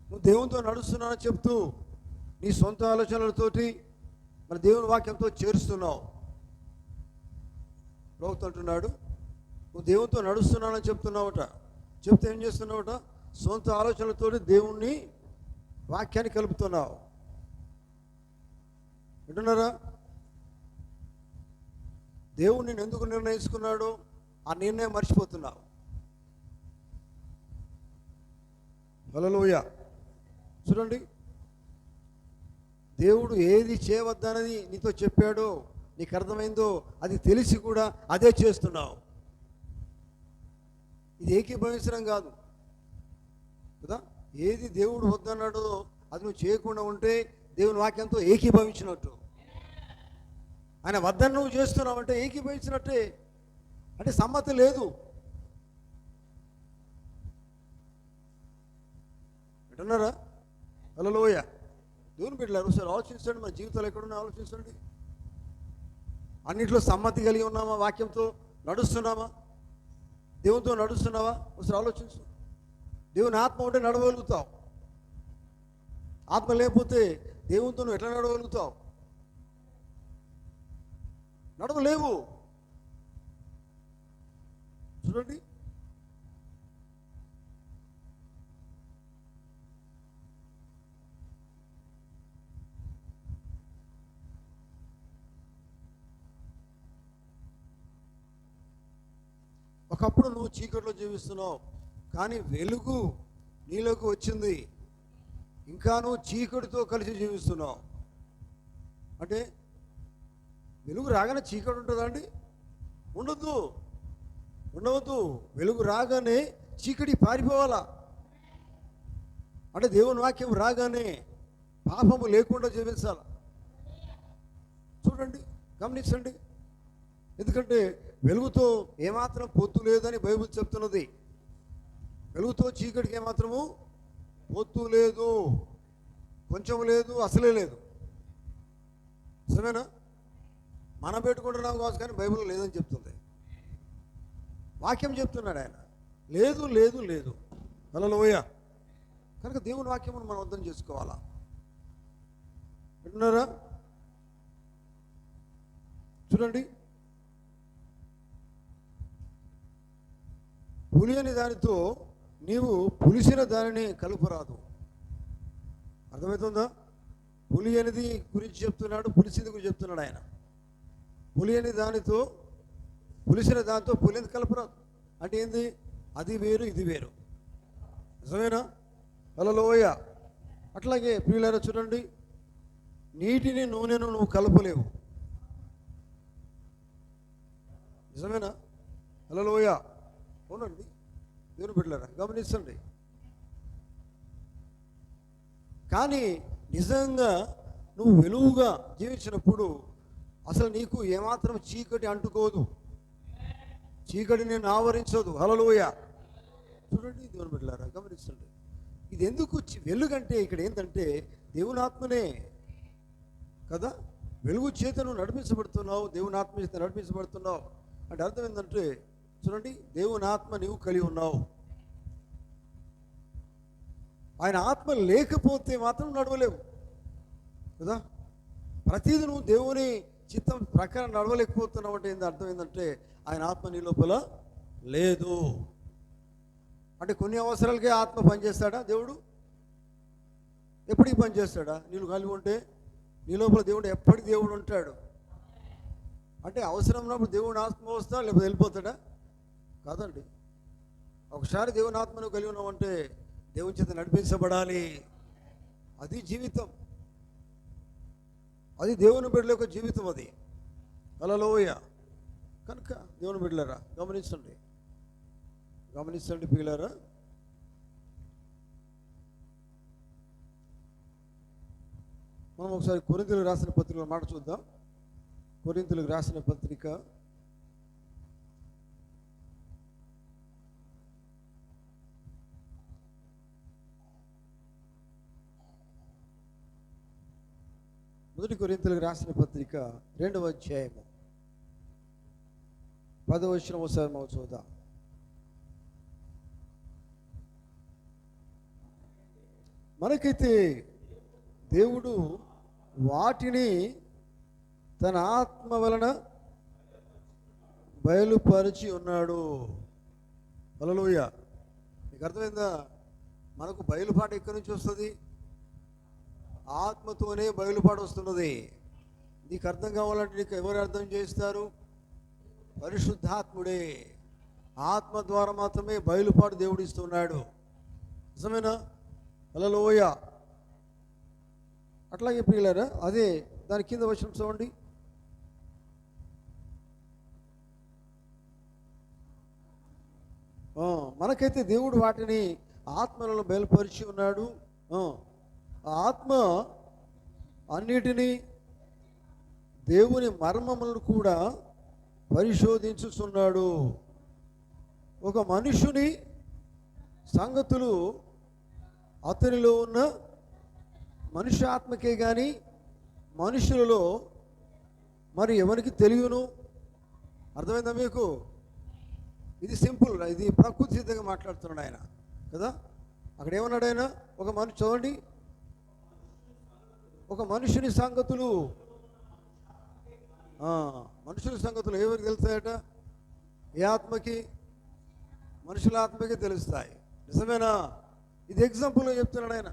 నువ్వు దేవునితో నడుస్తున్నానని చెప్తూ నీ సొంత ఆలోచనలతోటి మన దేవుని వాక్యంతో చేరుస్తున్నావు. ప్రవక్త అంటున్నాడు, నువ్వు దేవునితో నడుస్తున్నానని చెప్తున్నావుట. చెప్తే ఏం చేస్తున్నావుట? సొంత ఆలోచనలతోటి దేవుణ్ణి వాక్యాన్ని కలుపుతున్నావు. వింటున్నారా? దేవుడు నేను ఎందుకు నిర్ణయించుకున్నాడు, ఆ నిర్ణయం మర్చిపోతున్నావు. హల్లెలూయా. చూడండి, దేవుడు ఏది చేయవద్దన్నది నీతో చెప్పాడో, నీకు అర్థమైందో, అది తెలిసి కూడా అదే చేస్తున్నావు. ఇది ఏకీభవించడం కాదు కదా. ఏది దేవుడు వద్దన్నాడో అది నువ్వు చేయకుండా ఉంటే దేవుని వాక్యంతో ఏకీభవించినట్టు. ఆయన వద్దని నువ్వు చేస్తున్నావు అంటే ఏకీభవించినట్టే, అంటే సమ్మతి లేదు. అంటున్నారా? హల్లెలూయా. దేవుని బిడ్డలారా ఒకసారి ఆలోచించండి. మన జీవితాలు ఎక్కడున్నా ఆలోచించండి. అన్నింటిలో సమ్మతి కలిగి ఉన్నామా? వాక్యంతో నడుస్తున్నామా? దేవునితో నడుస్తున్నావా? ఒకసారి ఆలోచించు. దేవుని ఆత్మ ఉంటే నడవగలుగుతావు. ఆత్మ లేకపోతే దేవునితో నువ్వు ఎట్లా నడవగలుగుతావు? నడవలేవు. చూడండి, ఒకప్పుడు నువ్వు చీకట్లో జీవిస్తున్నావు, కానీ వెలుగు నీలోకి వచ్చింది. ఇంకా నువ్వు చీకటితో కలిసి జీవిస్తున్నావు. అంటే వెలుగు రాగానే చీకటి ఉంటుందా అండి? ఉండొద్దు, ఉండవద్దు. వెలుగు రాగానే చీకటి పారిపోవాలా. అంటే దేవుని వాక్యం రాగానే పాపము లేకుండా జీవించాలి. చూడండి, గమనించండి. ఎందుకంటే వెలుగుతో ఏమాత్రం పొత్తు లేదని బైబిల్ చెప్తున్నది. వెలుగుతో చీకటికి ఏమాత్రము పొత్తు లేదు, కొంచెం లేదు, అసలే లేదు. సరేనా? మనం పెట్టుకుంటున్నాం కావచ్చు, కానీ బైబిల్ లేదని చెప్తుంది. వాక్యం చెప్తున్నాడు ఆయన. లేదు లేదు లేదు. హల్లెలూయా. కనుక దేవుని వాక్యమును మనం అర్థం చేసుకోవాలా. వింటున్నారా? చూడండి, పులియని దానితో నీవు పులిసిన దానిని కలుపరాదు. అర్థమవుతుందా? పులి అనేది గురించి చెప్తున్నాడు, పులిసింది గురించి చెప్తున్నాడు ఆయన. పులి అని దానితో పులిసిన దానితో పులిని కలపరాదు అంటే ఏంది? అది వేరు ఇది వేరు. నిజమేనా? హల్లెలూయా. అట్లాగే ప్రియులారా చూడండి, నీటిని నూనెను నువ్వు కలపలేవు. నిజమేనా? హల్లెలూయా. అవునండి, దేవుని బిడ్డలారా గమనించండి. కానీ నిజంగా నువ్వు వెలుగుగా జీవించినప్పుడు అసలు నీకు ఏమాత్రం చీకటి అంటుకోదు, చీకటి నేను ఆవరించదు. హల్లెలూయా. చూడండి దేవుని బిడ్డలారా గమనించండి. ఇది ఎందుకు వెలుగంటే ఇక్కడ ఏంటంటే దేవుని ఆత్మనే కదా. వెలుగు చేత నువ్వు నడిపించబడుతున్నావు, దేవుని ఆత్మ చేత నడిపించబడుతున్నావు అంటే అర్థం ఏంటంటే చూడండి, దేవుని ఆత్మ నీవు కలిగి ఉన్నావు. ఆయన ఆత్మ లేకపోతే మాత్రం నడవలేవు కదా. ప్రతిదీ నువ్వు దేవుని చిత్తం ప్రకారం నడవలేకపోతున్నావు అంటే అర్థం ఏంటంటే ఆయన ఆత్మ నీ లోపల లేదు. అంటే కొన్ని అవసరాలకే ఆత్మ పనిచేస్తాడా దేవుడు? ఎప్పటికి పనిచేస్తాడా? నీళ్ళు కలిగి ఉంటే నీ లోపల దేవుడు ఎప్పటికి దేవుడు ఉంటాడు. అంటే అవసరం ఉన్నప్పుడు దేవుని ఆత్మ వస్తా లేకపోతే వెళ్ళిపోతాడా? కాదండి. ఒకసారి దేవుని ఆత్మను కలిగి ఉన్నామంటే దేవుని చేత నడిపించబడాలి. అది జీవితం, అది దేవుని బిడ్డల యొక్క జీవితం అది. హల్లెలూయా. కనుక దేవుని బిడ్డలారా గమనించండి, గమనించండి పిల్లలారా. మనం ఒకసారి కొరింథీయులకు రాసిన పత్రికలో మాట చూద్దాం. కొరింథీయులకు రాసిన పత్రిక 1 కొరింథీయులకు రాసిన పత్రిక 2వ అధ్యాయము 10వ వచనం ఒకసారి మనం చూద్దాం. మనకైతే దేవుడు వాటిని తన ఆత్మ వలన బయలుపరిచి ఉన్నాడు. హల్లెలూయా. మీకు అర్థమైందా? మనకు బయలుపాటు ఎక్కడి నుంచి వస్తుంది? ఆత్మతోనే బయలుపాటు వస్తున్నది. నీకు అర్థం కావాలంటే నీకు ఎవరు అర్థం చేస్తారు? పరిశుద్ధాత్ముడే. ఆత్మ ద్వారా మాత్రమే బయలుపాటు దేవుడు ఇస్తున్నాడు. నిజమేనా? హల్లెలూయా. అట్లాగే ప్రియులారా అదే దాని కింద వచనం చూడండి. మనకైతే దేవుడు వాటిని ఆత్మలను బయలుపరిచి ఉన్నాడు. ఆత్మ అన్నిటినీ దేవుని మర్మములను కూడా పరిశోధించుచున్నాడు. ఒక మనుషుని సంగతులు అతనిలో ఉన్న మనిషి ఆత్మకే కానీ మనుషులలో మరి ఎవరికి తెలియను. అర్థమైందా మీకు? ఇది సింపుల్, ఇది ప్రకృతి సిద్ధంగా మాట్లాడుతున్నాడు ఆయన కదా. అక్కడ ఏమన్నాడు ఆయన? ఒక మనిషి చూడండి, ఒక మనుషుని సంగతులు, మనుషుల సంగతులు ఎవరికి తెలుస్తాయట? ఏ ఆత్మకి? మనుషుల ఆత్మకి తెలుస్తాయి. నిజమేనా? ఇది ఎగ్జాంపుల్గా చెప్తున్నాడు ఆయన.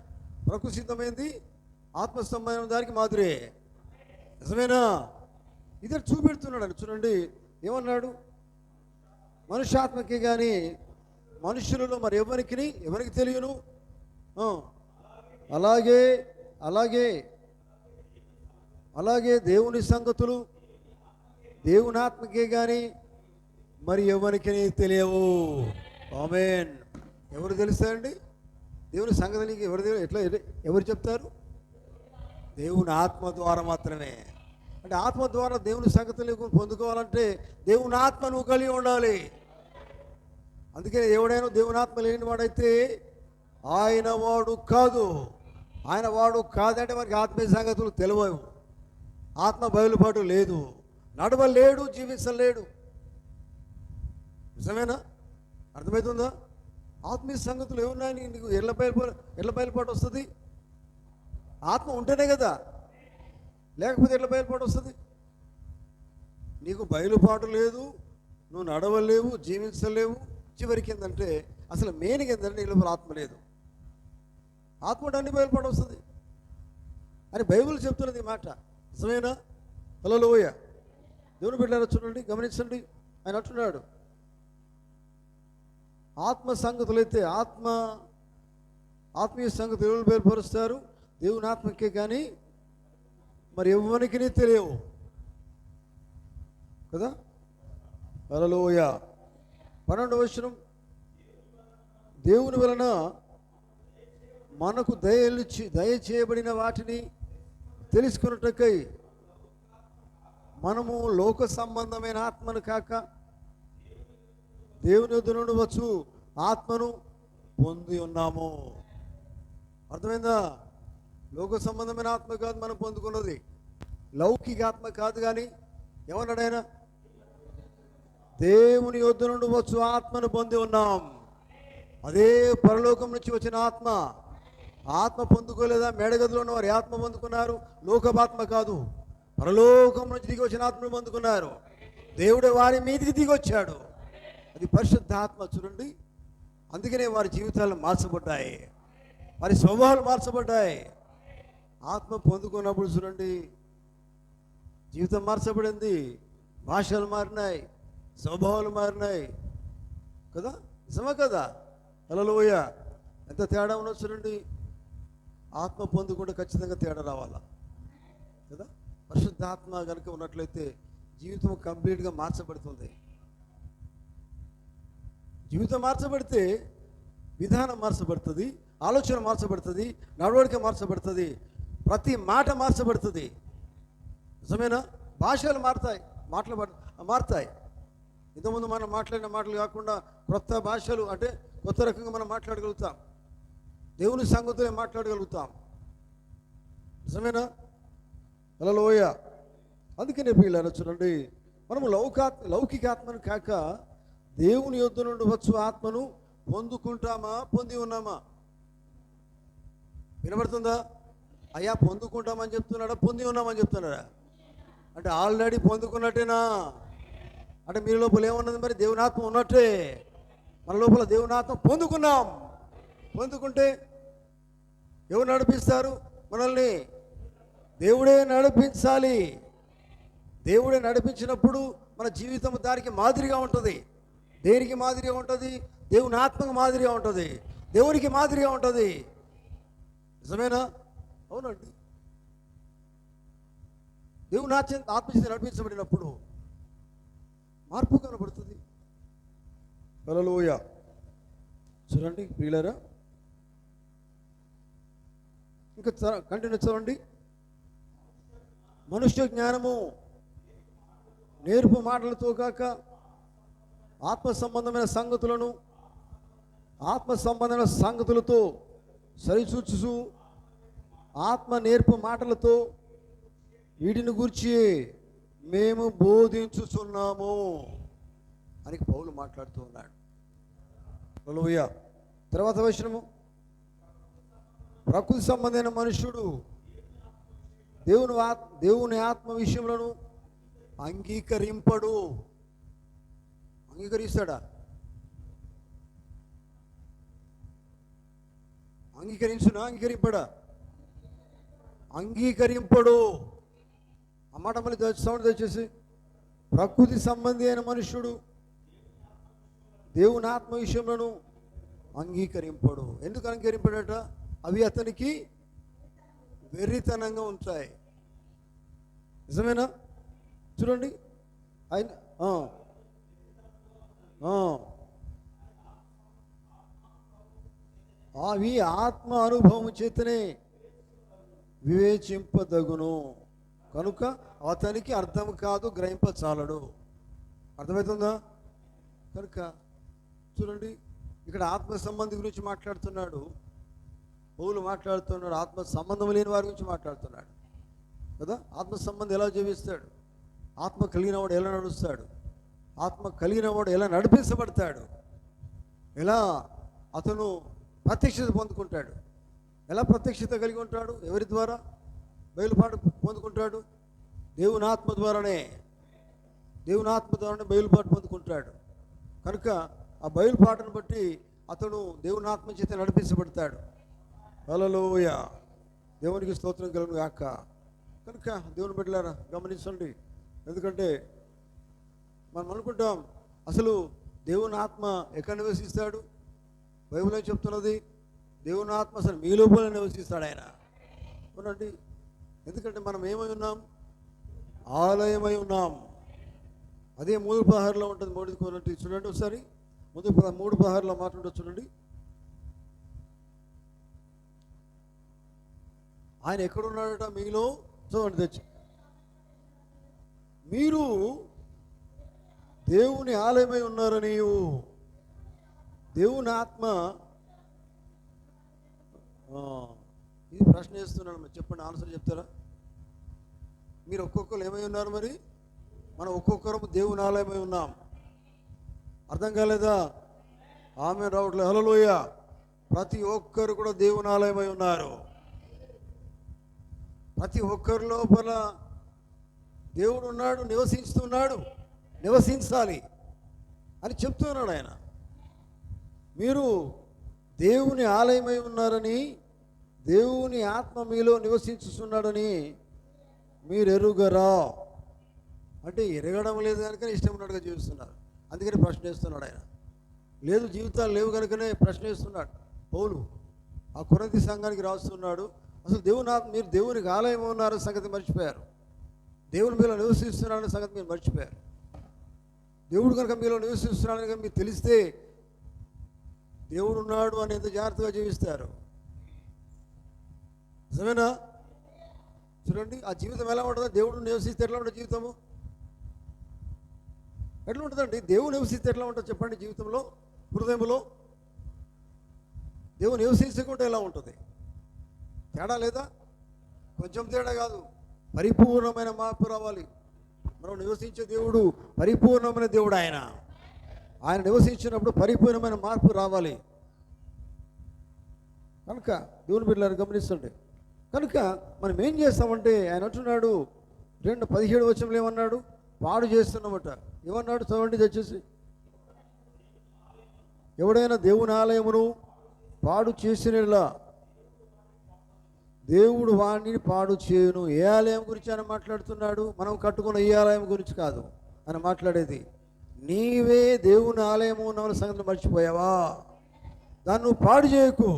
ప్రకృతి సిద్ధమైంది, ఆత్మస్తంభమైన దానికి మాదిరే. నిజమేనా? ఇదే చూపెడుతున్నాడు అని. చూడండి ఏమన్నాడు? మనుష్యాత్మకి కానీ మనుషులలో మరి ఎవరికి తెలియను. అలాగే అలాగే అలాగే దేవుని సంగతులు దేవుని ఆత్మకే కానీ మరి ఎవరికి తెలియవు. ఆమేన్. ఎవరు తెలుస్తాయండి దేవుని సంగతులకి? ఎవరు ఎట్లా ఎవరు చెప్తారు? దేవుని ఆత్మ ద్వారా మాత్రమే. అంటే ఆత్మ ద్వారా దేవుని సంగతులు పొందుకోవాలంటే దేవుని ఆత్మ నువ్వు కలిగి ఉండాలి. అందుకే ఎవడైనా దేవుని ఆత్మ లేని వాడైతే ఆయన వాడు కాదు. ఆయన వాడు కాదంటే మనకి ఆత్మీయ సంగతులు తెలియవు. ఆత్మ బయలుపాటు లేదు, నడవలేడు, జీవించలేడు. నిజమేనా? అర్థమవుతుందా? ఆత్మీయ సంగతులు ఏమున్నాయని నీకు ఎట్ల బయలుపాటు వస్తుంది? ఆత్మ ఉంటేనే కదా, లేకపోతే ఎట్ల బయలుపాటు వస్తుంది? నీకు బయలుపాటు లేదు, నువ్వు నడవలేవు, జీవించలేవు. చివరికి ఏంటంటే అసలు మెయిన్గా ఏంటంటే నీ లోపల ఆత్మ లేదు. ఆత్మ అన్ని బయలుపాటు వస్తుంది అని బైబిల్ చెప్తున్నది ఈ మాట. నిజమేనా? హల్లెలూయా. దేవుని బిడ్డలారా చూడండి, గమనించండి. ఆయన అంటున్నాడు ఆత్మ సంగతులైతే ఆత్మీయ సంగతులు ఎవరు బయలుపరుస్తారు? దేవుని ఆత్మకే కానీ మరి ఎవ్వరికి తెలియవు కదా. హల్లెలూయా. 12వ వచనం, దేవుని వలన మనకు దయచేయబడిన వాటిని తెలుసుకున్నట్టుకై మనము లోక సంబంధమైన ఆత్మను కాక దేవుని యొద్ద నుండి వచ్చు ఆత్మను పొంది ఉన్నాము. అర్థమైందా? లోక సంబంధమైన ఆత్మ కాదు మనం పొందుకున్నది, లౌకిక ఆత్మ కాదు. కానీ ఏమన్నాడైనా? దేవుని యొద్ద నుండి వచ్చు ఆత్మను పొంది ఉన్నాం. అదే పరలోకం నుంచి వచ్చిన ఆత్మ. ఆత్మ పొందుకోలేదా? మేడగదిలో ఉన్న వారు ఆత్మ పొందుకున్నారు, లోకపాత్మ కాదు. పరలోకం నుంచి దిగి వచ్చిన ఆత్మను పొందుకున్నారు. దేవుడు వారి మీదికి దిగి వచ్చాడు, అది పరిశుద్ధాత్మ. చూడండి, అందుకనే వారి జీవితాలు మార్చబడ్డాయి, వారి స్వభావాలు మార్చబడ్డాయి. ఆత్మ పొందుకున్నప్పుడు చూడండి జీవితం మార్చబడింది, భాషలు మారినాయి, స్వభావాలు మారినాయి కదా. నిజమా కదా? హల్లెలూయా. ఎంత తేడా ఉన్నో చూడండి. ఆత్మ పొందుకుంటే ఖచ్చితంగా తేడా రావాలా కదా. పరిశుద్ధాత్మ కనుక ఉన్నట్లయితే జీవితం కంప్లీట్గా మార్చబడుతుంది. జీవితం మార్చబడితే విధానం మార్చబడుతుంది, ఆలోచన మార్చబడుతుంది, నడవడిక మార్చబడుతుంది, ప్రతి మాట మార్చబడుతుంది. నిజమేనా? భాషలు మారుతాయి, మాటలు మారుతాయి. ఇంతకుముందు మనం మాట్లాడిన మాటలు కాకుండా కొత్త భాషలు, అంటే కొత్త రకంగా మనం మాట్లాడగలుగుతాం, దేవుని సంగతులే మాట్లాడగలుగుతాం. నిజమేనా? హల్లెలూయా. అందుకనే పిల్లలు చూడండి, మనము లౌకిక ఆత్మను కాక దేవుని యొద్ద నుండి వచ్చు ఆత్మను పొందుకుంటామా, పొంది ఉన్నామా? వినబడుతుందా? అయ్యా పొందుకుంటామని చెప్తున్నాడా, పొంది ఉన్నామని చెప్తున్నాడా? అంటే ఆల్రెడీ పొందుకున్నట్టేనా? అంటే మీ లోపల ఏమున్నది? మరి దేవుని ఆత్మ ఉన్నట్టే. మన లోపల దేవుని ఆత్మ పొందుకున్నాం. పొందుకుంటే ఎవరు నడిపిస్తారు మనల్ని? దేవుడే నడిపించాలి. దేవుడే నడిపించినప్పుడు మన జీవితం దానికి మాదిరిగా ఉంటుంది. దేనికి మాదిరిగా ఉంటుంది? దేవుని ఆత్మకు మాదిరిగా ఉంటుంది, దేవునికి మాదిరిగా ఉంటుంది. నిజమేనా? అవునండి. దేవుని ఆత్మచేత నడిపించబడినప్పుడు మార్పు కనబడుతుంది. హల్లెలూయా. చూడండి ప్రియులారా, ఇంకా కంటిన్యూ చూడండి. మనుష్య జ్ఞానము నేర్పు మాటలతో కాక ఆత్మ సంబంధమైన సంగతులతో సరిచూచు ఆత్మ నేర్పు మాటలతో వీటిని గూర్చి మేము బోధించుచున్నాము అని పౌలు మాట్లాడుతూ ఉన్నాడు. హల్లెలూయా. తర్వాత వచనము, ప్రకృతి సంబంధమైన మనుష్యుడు దేవుని ఆత్మ విషయములను అంగీకరింపడు. అంగీకరిస్తాడా? అంగీకరింపడా? అంగీకరింపడు. ఆ మాట మళ్ళీ సౌండ్ తెచ్చేసి, ప్రకృతి సంబంధి అయిన మనుష్యుడు దేవుని ఆత్మ విషయములను అంగీకరింపడు. ఎందుకు అంగీకరింపడట? అవి అతనికి వెర్రితనంగా ఉంటాయి. నిజమేనా? చూడండి, ఆయన అవి ఆత్మ అనుభవం చేతనే వివేచింపదగును కనుక అతనికి అర్థం కాదు, గ్రహింపచాలడు. అర్థమవుతుందా? కనుక చూడండి, ఇక్కడ ఆత్మ సంబంధి గురించి మాట్లాడుతున్నాడు పౌలు, మాట్లాడుతున్నాడు. ఆత్మ సంబంధం లేని వారి గురించి మాట్లాడుతున్నాడు కదా. ఆత్మ సంబంధం ఎలా జీవిస్తాడు? ఆత్మ కలిగిన వాడు ఎలా నడుస్తాడు? ఆత్మ కలిగిన వాడు ఎలా నడిపించబడతాడు? ఎలా అతను ప్రత్యక్షత పొందుకుంటాడు. ఎలా ప్రత్యక్షత కలిగి ఉంటాడు? ఎవరి ద్వారా బయలుపాటు పొందుకుంటాడు? దేవుని ఆత్మ ద్వారానే బయలుపాటు పొందుకుంటాడు. కనుక ఆ బయలుపాటును బట్టి అతడు దేవుని ఆత్మ చేత నడిపించబడతాడు. హల్లెలూయా, దేవునికి స్తోత్రం కలుగును గాక. కనుక దేవుని బిడ్డలారా గమనించండి. ఎందుకంటే మనం అనుకుంటాం అసలు దేవుని ఆత్మ ఎక్కడ నివసిస్తాడు? బైబిల్ ఏం చెప్తున్నది? దేవుని ఆత్మ అసలు మీ లోపల నివసిస్తాడు ఆయన. అవునండి. ఎందుకంటే మనం ఏమై ఉన్నాం? ఆలయమై ఉన్నాం. అదే 3:16 ఉంటుంది. 3 చూడండి ఒకసారి. 3:16 మాట్లాడుతూ చూడండి. ఆయన ఎక్కడున్నాడట? మీలో. చూడండి తెచ్చి, మీరు దేవుని ఆలయమై ఉన్నారని. దేవుని ఆత్మ, ఇది ప్రశ్న వేస్తున్నాను, చెప్పండి, ఆన్సర్ చెప్తారా? మీరు ఒక్కొక్కరు ఏమై ఉన్నారు? మరి మనం ఒక్కొక్కరు దేవుని ఆలయమై ఉన్నాం. అర్థం కాలేదా? ఆమె రావట్లేదు. హల్లెలూయా. ప్రతి ఒక్కరు కూడా దేవుని ఆలయమై ఉన్నారు. ప్రతి ఒక్కరి లోపల దేవుడు ఉన్నాడు, నివసిస్తున్నాడు, నివసించాలి అని చెప్తున్నాడు ఆయన. మీరు దేవుని ఆలయమై ఉన్నారని, దేవుని ఆత్మ మీలో నివసించుతున్నాడని మీరు ఎరుగరా? అంటే ఎరగడం లేదు కనుక ఇష్టం ఉన్నట్టుగా జీవిస్తున్నారు. అందుకని ప్రశ్న వేస్తున్నాడు ఆయన. లేదు, జీవితాలు లేవు కనుకనే ప్రశ్న వేస్తున్నాడు పౌలు. ఆ కొరింథీ సంఘానికి రాస్తున్నాడు. అసలు మీరు దేవునికి ఆలయం ఉన్నారన్న సంగతి మర్చిపోయారు. దేవుని మీలో నివసిస్తున్నాడన్న సంగతి మీరు మర్చిపోయారు. దేవుడు కనుక మీలో నివసిస్తున్నాడని కనుక మీకు తెలిస్తే దేవుడు ఉన్నాడు అని ఎంత జాగ్రత్తగా జీవిస్తారు. నిజమేనా? చూడండి, ఆ జీవితం ఎలా ఉంటుందో. దేవుడు నివసిస్తే ఎట్లా ఉంటుంది జీవితము? ఎట్లా ఉంటుందండి? దేవుడు నివసిస్తే ఎట్లా ఉంటుంది చెప్పండి? జీవితంలో, హృదయంలో దేవుడు నివసించకుండా ఎలా ఉంటుంది? తేడా లేదా? కొంచెం తేడా కాదు, పరిపూర్ణమైన మార్పు రావాలి. మనం నివసించే దేవుడు పరిపూర్ణమైన దేవుడు. ఆయన నివసించినప్పుడు పరిపూర్ణమైన మార్పు రావాలి. కనుక దేవుని బిడ్డలను గమనిస్తుంటే, కనుక మనం ఏం చేస్తామంటే ఆయన అంటున్నాడు 2:17 ఏమన్నాడు? పాడు చేస్తున్నామట. ఏమన్నాడు? చదవండి తెచ్చేసి. ఎవడైనా దేవుని ఆలయమును పాడు చేసినలా దేవుడు వాడిని పాడు చేయును. ఏ ఆలయం గురించి ఆయన మాట్లాడుతున్నాడు? మనం కట్టుకున్న ఈ ఆలయం గురించి కాదు ఆయన మాట్లాడేది. నీవే దేవుని ఆలయము ఉన్న సంగతి మర్చిపోయావా? దాన్ని నువ్వు పాడు చేయకు.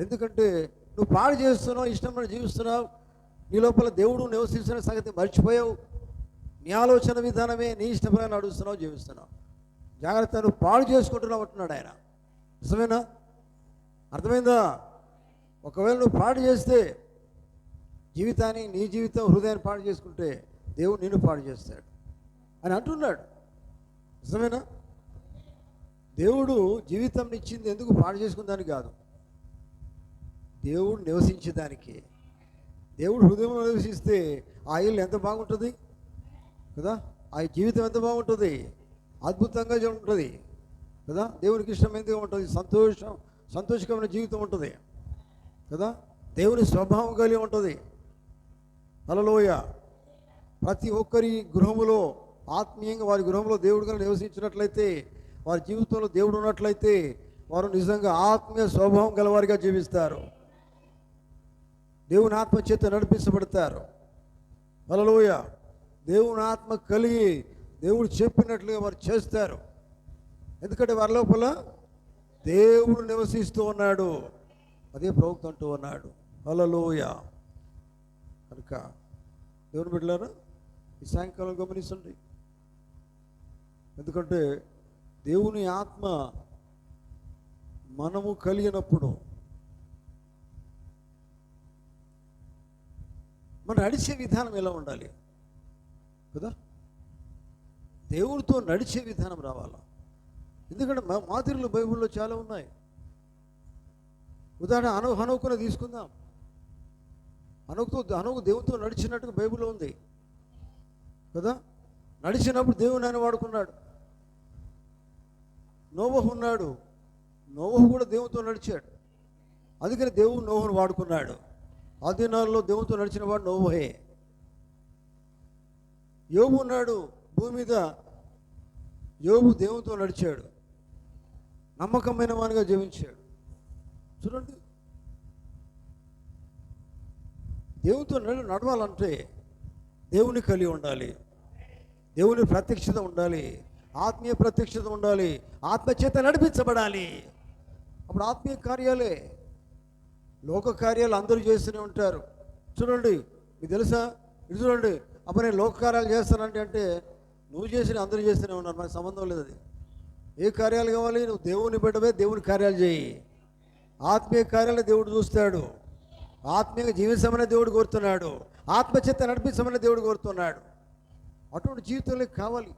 ఎందుకంటే నువ్వు పాడు చేస్తున్నావు, ఇష్టం జీవిస్తున్నావు, నీ లోపల దేవుడు నివసిస్తున్న సంగతి మర్చిపోయావు. నీ ఆలోచన విధానమే నీ ఇష్టంగా నడుస్తున్నావు, జీవిస్తున్నావు. జాగ్రత్త, నువ్వు పాడు చేసుకుంటున్నావు అంటున్నాడు ఆయన. నిజమేనా? అర్థమైందా? ఒకవేళ నువ్వు పాడు చేస్తే జీవితాన్ని, నీ జీవితం, హృదయాన్ని పాడు చేసుకుంటే దేవుడు నిన్ను పాడు చేస్తాడు అని అంటున్నాడు. నిజమేనా? దేవుడు జీవితం ఇచ్చింది ఎందుకు? పాడు చేసుకునేదానికి కాదు, దేవుడు నివసించేదానికి. దేవుడు హృదయంలో నివసిస్తే ఆ ఇల్లు ఎంత బాగుంటుంది కదా, ఆ జీవితం ఎంత బాగుంటుంది, అద్భుతంగా ఉంటుంది కదా, దేవునికి ఇష్టమైనదిగా ఉంటుంది, సంతోషకరమైన జీవితం ఉంటుంది కదా, దేవుని స్వభావం కలిగి ఉంటుంది. హల్లెలూయా. ప్రతి ఒక్కరి గృహములో ఆత్మీయంగా వారి గృహంలో దేవుడు కనుక నివసించినట్లయితే, వారి జీవితంలో దేవుడు ఉన్నట్లయితే వారు నిజంగా ఆత్మీయ స్వభావం గలవారిగా జీవిస్తారు. దేవుని ఆత్మ చేత నడిపించబడతారు. హల్లెలూయా. దేవుని ఆత్మ కలిగి దేవుడు చెప్పినట్లుగా వారు చేస్తారు. ఎందుకంటే వారి లోపల దేవుడు నివసిస్తూ ఉన్నాడు. అదే ప్రవక్త అంటూ ఉన్నాడు. హల్లెలూయా. కనుక దేవుని బిడ్డలారా, ఈ సాయంకాలం గమనించండి. ఎందుకంటే దేవుని ఆత్మ మనము కలిగినప్పుడు మనం నడిచే విధానం ఎలా ఉండాలి కదా, దేవుడితో నడిచే విధానం రావాలా. ఎందుకంటే మాదిరిలో బైబిల్లో చాలా ఉన్నాయి. ఉదాహరణ హనోకును తీసుకుందాం. హనోకు దేవునితో నడిచినట్టుగా బైబిల్లో ఉంది కదా. నడిచినప్పుడు దేవుని ఆయన వాడుకున్నాడు. నోవహు ఉన్నాడు, నోహు కూడా దేవునితో నడిచాడు. అందుకని దేవుడు నోహును వాడుకున్నాడు. ఆ దినాల్లో దేవునితో నడిచిన వాడు నోహే. యోబు ఉన్నాడు భూమి మీద. యోబు దేవునితో నడిచాడు, నమ్మకమైన వానిగా జీవించాడు. చూడండి, దేవునితో నడవాలంటే దేవుని కలిగి ఉండాలి, దేవుని ప్రత్యక్షత ఉండాలి, ఆత్మీయ ప్రత్యక్షత ఉండాలి, ఆత్మచేత నడిపించబడాలి. అప్పుడు ఆత్మీయ కార్యాలే. లోక కార్యాలు అందరూ చేస్తూనే ఉంటారు. చూడండి, మీకు తెలుసా, ఇది చూడండి, అప్పుడు నేను లోక కార్యాలు చేస్తానంటే అంటే నువ్వు చేసిన అందరూ చేస్తూనే ఉన్నారు, మనకు సంబంధం లేదు. అది ఏ కార్యాలు కావాలి? నువ్వు దేవుని బిడ్డవే, దేవుని కార్యాలు చేయి. ఆత్మీయ కార్యాలు దేవుడు చూస్తాడు. ఆత్మీయంగా జీవించమని దేవుడు కోరుతున్నాడు, ఆత్మచేత నడిపించమని దేవుడు కోరుతున్నాడు. అటువంటి జీవితంలో కావాలి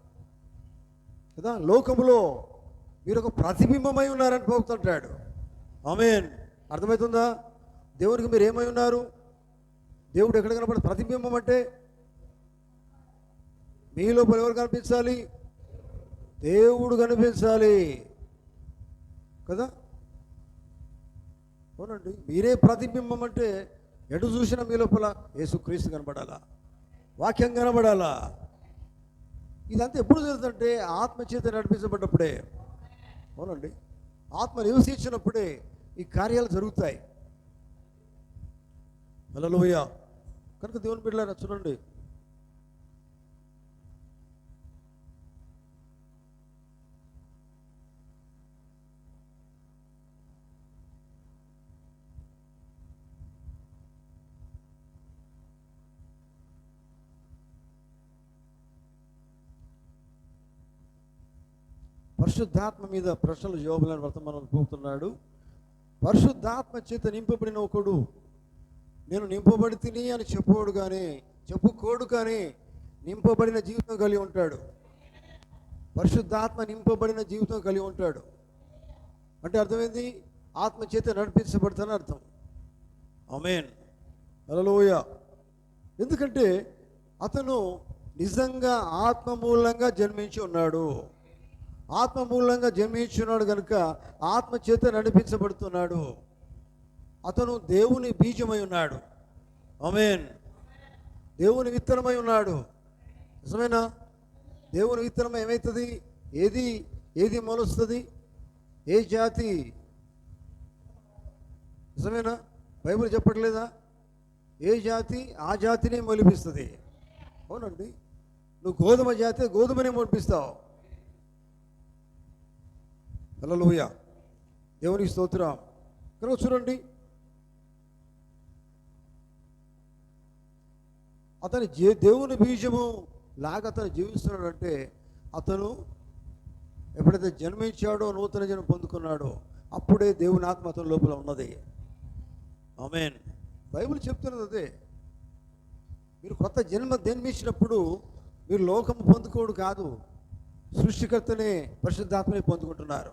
కదా. లోకములో మీరు ఒక ప్రతిబింబమై ఉన్నారని పోతుంటాడు. ఆమేన్. అర్థమవుతుందా? దేవునికి మీరు ఏమై ఉన్నారు? దేవుడు ఎక్కడ కనపడ? ప్రతిబింబం అంటే మీ లోపల ఎవరు కనిపించాలి? దేవుడు కనిపించాలి కదా. అవునండి, మీరే ప్రతిబింబం అంటే ఎటు చూసినా మీ లోపల యేసుక్రీస్తు కనబడాలా, వాక్యం కనబడాలా. ఇదంతా ఎప్పుడు జరుగుతుందంటే ఆత్మచేత నడిపించబడ్డప్పుడే. అవునండి, ఆత్మ నివసించినప్పుడే ఈ కార్యాలు జరుగుతాయి. హల్లెలూయా. కనుక దేవుని బిడ్డలారా చూడండి, పరిశుద్ధాత్మ మీద ప్రశ్నలు జవాబులను వర్తమానం పోతున్నాడు. పరిశుద్ధాత్మ చేత నింపబడిన ఒకడు నేను నింపబడి తిని అని చెప్పుకోడు కానీ నింపబడిన జీవితం కలిగి ఉంటాడు. పరిశుద్ధాత్మ నింపబడిన జీవితం కలిగి ఉంటాడు అంటే అర్థమైంది, ఆత్మ చేత నడిపించబడతానని అర్థం. ఆమేన్. హల్లెలూయా. ఎందుకంటే అతను నిజంగా ఆత్మ మూలంగా జన్మించి ఉన్నాడు. ఆత్మ మూలంగా జన్మించున్నాడు కనుక ఆత్మ చేత నడిపించబడుతున్నాడు. అతను దేవుని బీజమై ఉన్నాడు. ఆమేన్. దేవుని విత్తనమై ఉన్నాడు. నిజమేనా? దేవుని విత్తనం ఏమవుతుంది? ఏది మొలుస్తుంది? ఏ జాతి? నిజమేనా? బైబిల్ చెప్పట్లేదా? ఏ జాతి ఆ జాతిని మొలిపిస్తుంది. అవునండి, నువ్వు గోధుమ జాతి గోధుమనే మొలిపిస్తావు. హల్లెలూయా. దేవునికి స్తోత్రం. కనుక చూడండి, అతని దేవుని బీజము లాగా అతను జీవిస్తున్నాడంటే అతను ఎప్పుడైతే జన్మించాడో, నూతన జన్మ పొందుకున్నాడో అప్పుడే దేవుని ఆత్మ అతని లోపల ఉన్నది. ఆమేన్. బైబిల్ చెప్తున్నది అదే. మీరు కొత్త జన్మించినప్పుడు మీరు లోకము పొందుకోడు కాదు, సృష్టికర్తనే పరిశుద్ధాత్మనే పొందుకుంటున్నారు.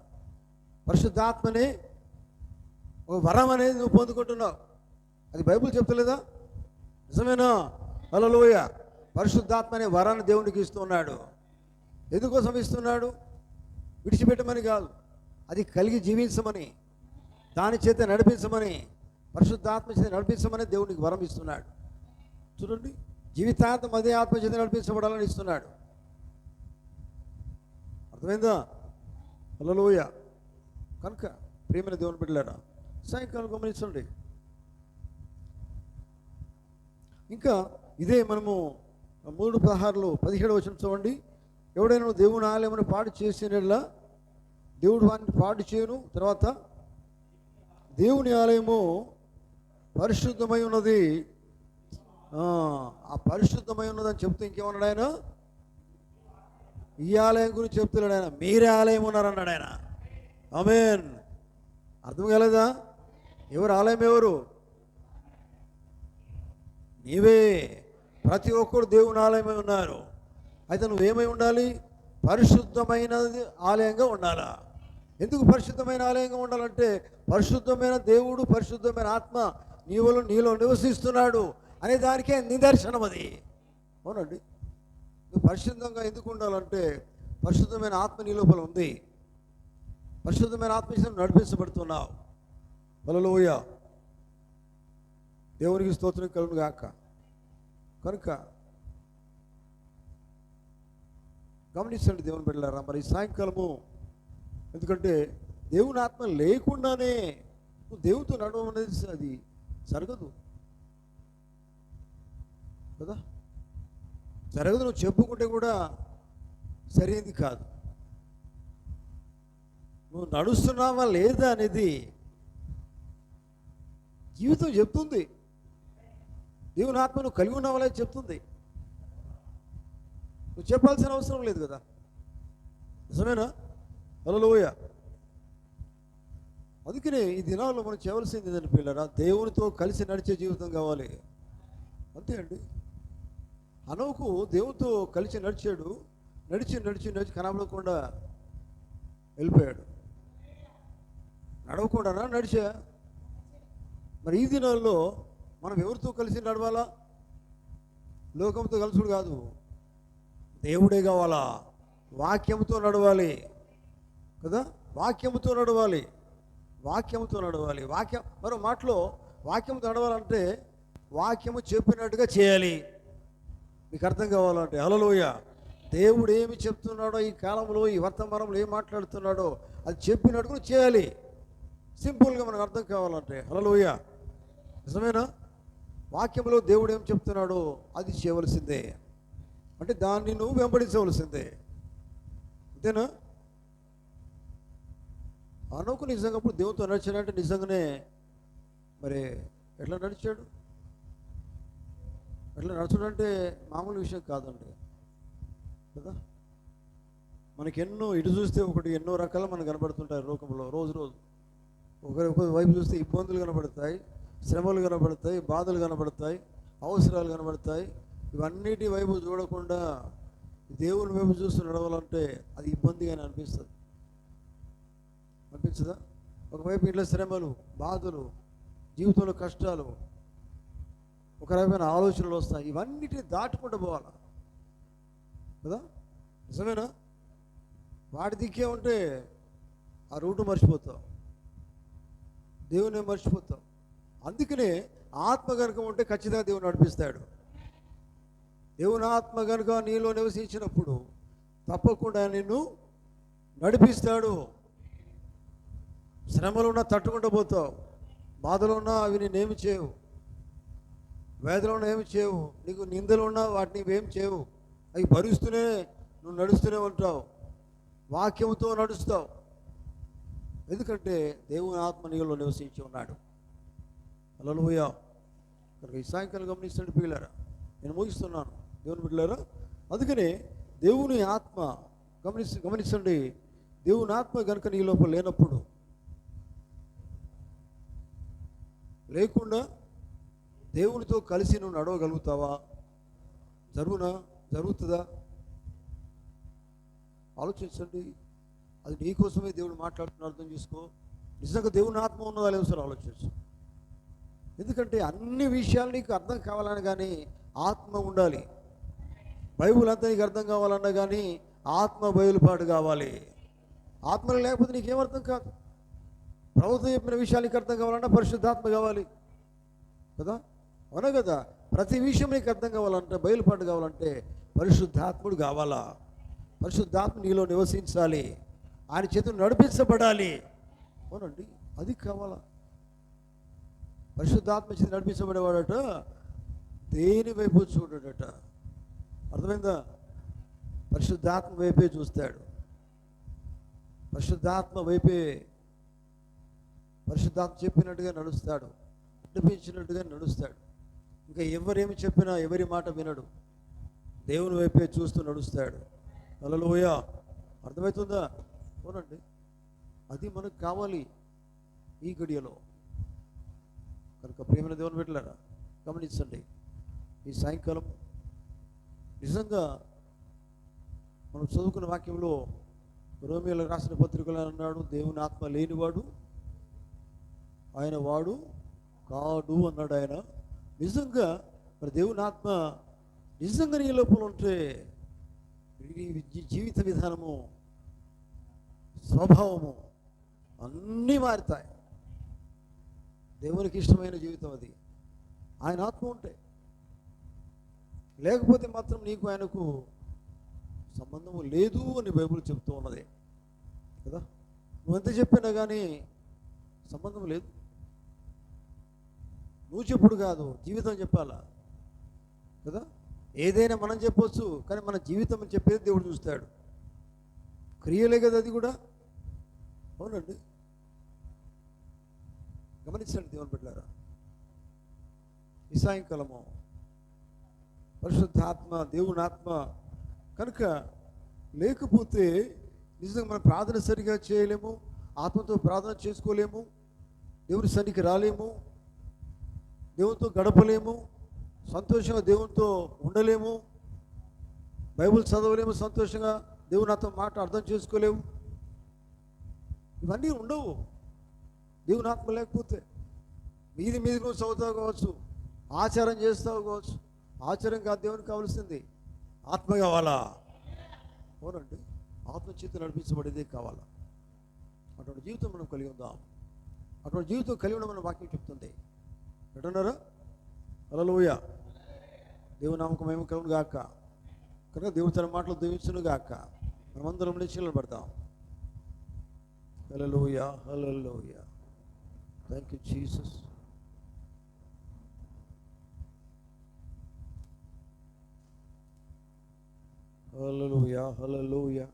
పరిశుద్ధాత్మనే ఒక వరం అనేది నువ్వు పొందుకుంటున్నావు. అది బైబిల్ చెప్తలేదా? నిజమేనా? హల్లెలూయా. పరిశుద్ధాత్మ అనే వరాన్ని దేవునికి ఇస్తున్నాడు. ఎందుకోసం ఇస్తున్నాడు? విడిచిపెట్టమని కాదు, అది కలిగి జీవించమని, దాని చేత నడిపించమని, పరిశుద్ధాత్మ చేత నడిపించమని దేవునికి వరం ఇస్తున్నాడు. చూడండి, జీవితాంతం అదే ఆత్మ చేత నడిపించబడాలని ఇస్తున్నాడు. అర్థమైందా? హల్లెలూయా. కనుక ప్రియమైన దేవుని బిడ్డలారా, సాయంకాలం గమనించండి. ఇంకా ఇదే మనము 3:16-17 చూడండి. ఎవడైనా దేవుని ఆలయమును పాడు చేసినట్లా దేవుడు వారిని పాడు చేయను. తర్వాత దేవుని ఆలయము పరిశుద్ధమై ఉన్నది. ఆ పరిశుద్ధమై ఉన్నదని చెప్తే ఇంకేమన్నాడు ఆయన? ఈ ఆలయం గురించి చెప్తున్నాడు ఆయన. మీరే ఆలయం ఉన్నారన్నాడు ఆయన. ఆమేన్. అర్థం కాలేదా? ఎవరు ఆలయం? ఎవరు? నీవే. ప్రతి ఒక్కరు దేవుని ఆలయమై ఉన్నారు. అయితే నువ్వేమై ఉండాలి? పరిశుద్ధమైన ఆలయంగా ఉండాలా. ఎందుకు పరిశుద్ధమైన ఆలయంగా ఉండాలంటే పరిశుద్ధమైన దేవుడు, పరిశుద్ధమైన ఆత్మ నీలో నివసిస్తున్నాడు అనే దానికే నిదర్శనం అది. అవునండి, నువ్వు పరిశుద్ధంగా ఎందుకు ఉండాలంటే పరిశుద్ధమైన ఆత్మ నీ లోపల ఉంది. పరిశుద్ధమైన ఆత్మశక్తితో నడిపించబడుతున్నావు. హల్లెలూయా. దేవునికి స్తోత్రం కలుగును గాక. కనుక గమనించండి దేవుని బిడ్డలారా, మరి సాయంకాలము, ఎందుకంటే దేవుని ఆత్మ లేకుండానే నువ్వు దేవునితో నడవడం అనేది అది జరగదు కదా, జరగదు. నువ్వు చెప్పుకుంటే కూడా సరైనది కాదు. నువ్వు నడుస్తున్నావా లేదా అనేది జీవితం చెప్తుంది. దేవుని ఆత్మ నువ్వు కలిగి ఉన్నావా లేదా చెప్తుంది. నువ్వు చెప్పాల్సిన అవసరం లేదు కదా, నిజమేనా? హల్లెలూయా. అందుకనే ఈ దినాల్లో మనం చేయవలసింది ఏంటంటే పిల్లరా, దేవునితో కలిసి నడిచే జీవితం కావాలి. అంతే అండి. హనోకు దేవునితో కలిసి నడిచాడు. నడిచి కనబడకుండా వెళ్ళిపోయాడు. నడవకుండానా నడిచా? మరి ఈ దినాల్లో మనం ఎవరితో కలిసి నడవాలా? లోకంతో కలుసుడు కాదు, దేవుడే కావాలా. వాక్యంతో నడవాలి కదా, వాక్యంతో నడవాలి. మరో మాటలో వాక్యంతో నడవాలంటే వాక్యము చెప్పినట్టుగా చేయాలి. మీకు అర్థం కావాలంటే హల్లెలూయా. దేవుడు ఏమి చెప్తున్నాడో, ఈ కాలంలో ఈ వర్తమానంలో ఏం మాట్లాడుతున్నాడో అది చెప్పినట్టుగా చేయాలి. సింపుల్గా మనకు అర్థం కావాలంటే హల్లెలూయా. నిజమేనా? వాక్యంలో దేవుడు ఏం చెప్తున్నాడో అది చేయవలసిందే, అంటే దాన్ని నువ్వు వెంబడించవలసిందే. అంతేనా? హనోకు నిజంగా అప్పుడు దేవునితో నడిచాడంటే నిజంగానే మరి ఎట్లా నడిచాడు? ఎట్లా నడచడంటే మామూలు విషయం కాదండి కదా. మనకి ఇటు చూస్తే ఎన్నో రకాలు మనకు కనబడుతుంటాయి లోకంలో. రోజు ఒకరి వైపు చూస్తే ఇబ్బందులు కనబడతాయి, శ్రమలు కనబడతాయి, బాధలు కనబడతాయి, అవసరాలు కనబడతాయి. ఇవన్నిటి వైపు చూడకుండా దేవుని వైపు చూస్తూ నడవాలంటే అది ఇబ్బందిగానే అనిపించదా? ఒకవైపు ఇంట్లో శ్రమలు, బాధలు, జీవితంలో కష్టాలు, ఒక రకమైన ఆలోచనలు వస్తాయి. ఇవన్నిటిని దాటుకుంటూ పోవాలి కదా, నిజమేనా? వాటి దిక్కే ఉంటే ఆ రూటు మర్చిపోతావు, దేవుని మర్చిపోతావు. అందుకనే ఆత్మ కనుక ఉంటే ఖచ్చితంగా దేవుడు నడిపిస్తాడు. దేవుని ఆత్మ కనుక నీలో నివసించినప్పుడు తప్పకుండా నిన్ను నడిపిస్తాడు. శ్రమలు ఉన్నా తట్టుకుంటూ పోతావు, బాధలు ఉన్నా అవి నేనేమి చేయవు, వేదనలు ఉన్నా ఏమి చేయవు, నీకు నిందలు ఉన్నా వాటిని ఏం చేయవు. అవి భరిస్తూనే నువ్వు నడుస్తూనే ఉంటావు, వాక్యంతో నడుస్తావు. ఎందుకంటే దేవుని ఆత్మ నీలో నివసించి ఉన్నాడు. హల్లెలూయా. కనుక ఈ సాయంకాలం గమనిస్తాడు పిల్లరా, నేను ముగిస్తున్నాను దేవుని బిడ్డలారా. అందుకనే దేవుని ఆత్మ గమనించండి. దేవుని ఆత్మ కనుక నీ లోపల లేకుండా దేవునితో కలిసి నువ్వు నడవగలుగుతావా? జరుగుతుందా? ఆలోచించండి. అది నీకోసమే దేవుడు మాట్లాడుతున్న అర్థం చేసుకో. నిజంగా దేవుని ఆత్మ ఉన్నదా లేదో సార్ ఆలోచించు. ఎందుకంటే అన్ని విషయాలు నీకు అర్థం కావాలని కానీ ఆత్మ ఉండాలి. బైబుల్ అంతా నీకు అర్థం కావాలన్నా కానీ ఆత్మ బయలుపాటు కావాలి. ఆత్మ లేకపోతే నీకేమర్థం కాదు. ప్రభుత్వం చెప్పిన విషయాలు నీకు అర్థం కావాలన్నా పరిశుద్ధాత్మ కావాలి కదా, అవునా కదా? ప్రతి విషయం నీకు అర్థం కావాలంటే, బయలుపాటు కావాలంటే పరిశుద్ధాత్ముడు కావాలా. పరిశుద్ధాత్మ నీలో నివసించాలి, ఆయన చేతులు నడిపించబడాలి. అవునండి, అది కావాలా. పరిశుద్ధాత్మ చేతి నడిపించబడేవాడట దేని వైపు చూడడట. అర్థమైందా? పరిశుద్ధాత్మ వైపే చూస్తాడు. పరిశుద్ధాత్మ చెప్పినట్టుగా నడుస్తాడు, నడిపించినట్టుగా నడుస్తాడు. ఇంకా ఎవరేమి చెప్పినా ఎవరి మాట వినడు, దేవుని వైపే చూస్తూ నడుస్తాడు. హల్లెలూయా. అర్థమవుతుందా? అవునండి, అది మనకు కావాలి ఈ గడియలో. కనుక ప్రియమైన దేవుని బిడ్డలారా గమనించండి. ఈ సాయంకాలం నిజంగా మనం చదువుకున్న వాక్యంలో రోమియోలకు రాసిన పత్రికలు అన్నాడు, దేవుని ఆత్మ లేనివాడు ఆయన వాడు కాడు అన్నాడు ఆయన. నిజంగా మరి దేవుని ఆత్మ నిజంగా నీ లోపల ఉంటే జీవిత విధానము, స్వభావము అన్నీ మారుతాయి. దేవునికి ఇష్టమైన జీవితం అది. ఆయన ఆత్మ ఉంటే, లేకపోతే మాత్రం నీకు ఆయనకు సంబంధము లేదు అని బైబిల్ చెప్తూ ఉన్నది కదా. నువ్వెంత చెప్పినా కానీ సంబంధం లేదు. నువ్వు చెప్పుడు కాదు, జీవితం చెప్పాలా కదా. ఏదైనా మనం చెప్పొచ్చు, కానీ మన జీవితం అని చెప్పేది దేవుడు చూస్తాడు. క్రియలే కదా అది కూడా. అవునండి, గమనించండి దేవుని బిడ్డలారా. ఈ సాయంకాలము పరిశుద్ధాత్మ, దేవుని ఆత్మ కనుక లేకపోతే నిజంగా మనం ప్రార్థన సరిగా చేయలేము, ఆత్మతో ప్రార్థన చేసుకోలేము, దేవుని సన్నిధికి రాలేము, దేవునితో గడపలేము, సంతోషంగా దేవునితో ఉండలేము, బైబిల్ చదవలేము, సంతోషంగా దేవుని ఆత్మ మాట అర్థం చేసుకోలేము. ఇవన్నీ ఉండవు దేవుని ఆత్మ లేకపోతే. మీది నువ్వు చదువుతావు కావచ్చు, ఆచారం చేస్తావు కావచ్చు. ఆచారం కాదు దేవునికి కావాల్సింది, ఆత్మ కావాలా. అవునండి, ఆత్మ చేత నడిపించబడేదే కావాలా. అటువంటి జీవితం మనం కలిగి ఉందాం. అటువంటి జీవితం కలిగి ఉండడం మన వాక్యం చెప్తుంది. ఎటున్నారా? హల్లెలూయా. దేవుని నామముకు మహిమ కలుగును గాక. కనుక దేవుడు తన మాటలు దీవించును గాక. మనమందరం నిశ్చలు పడతాం. Hallelujah, hallelujah. Thank you Jesus. Hallelujah, hallelujah.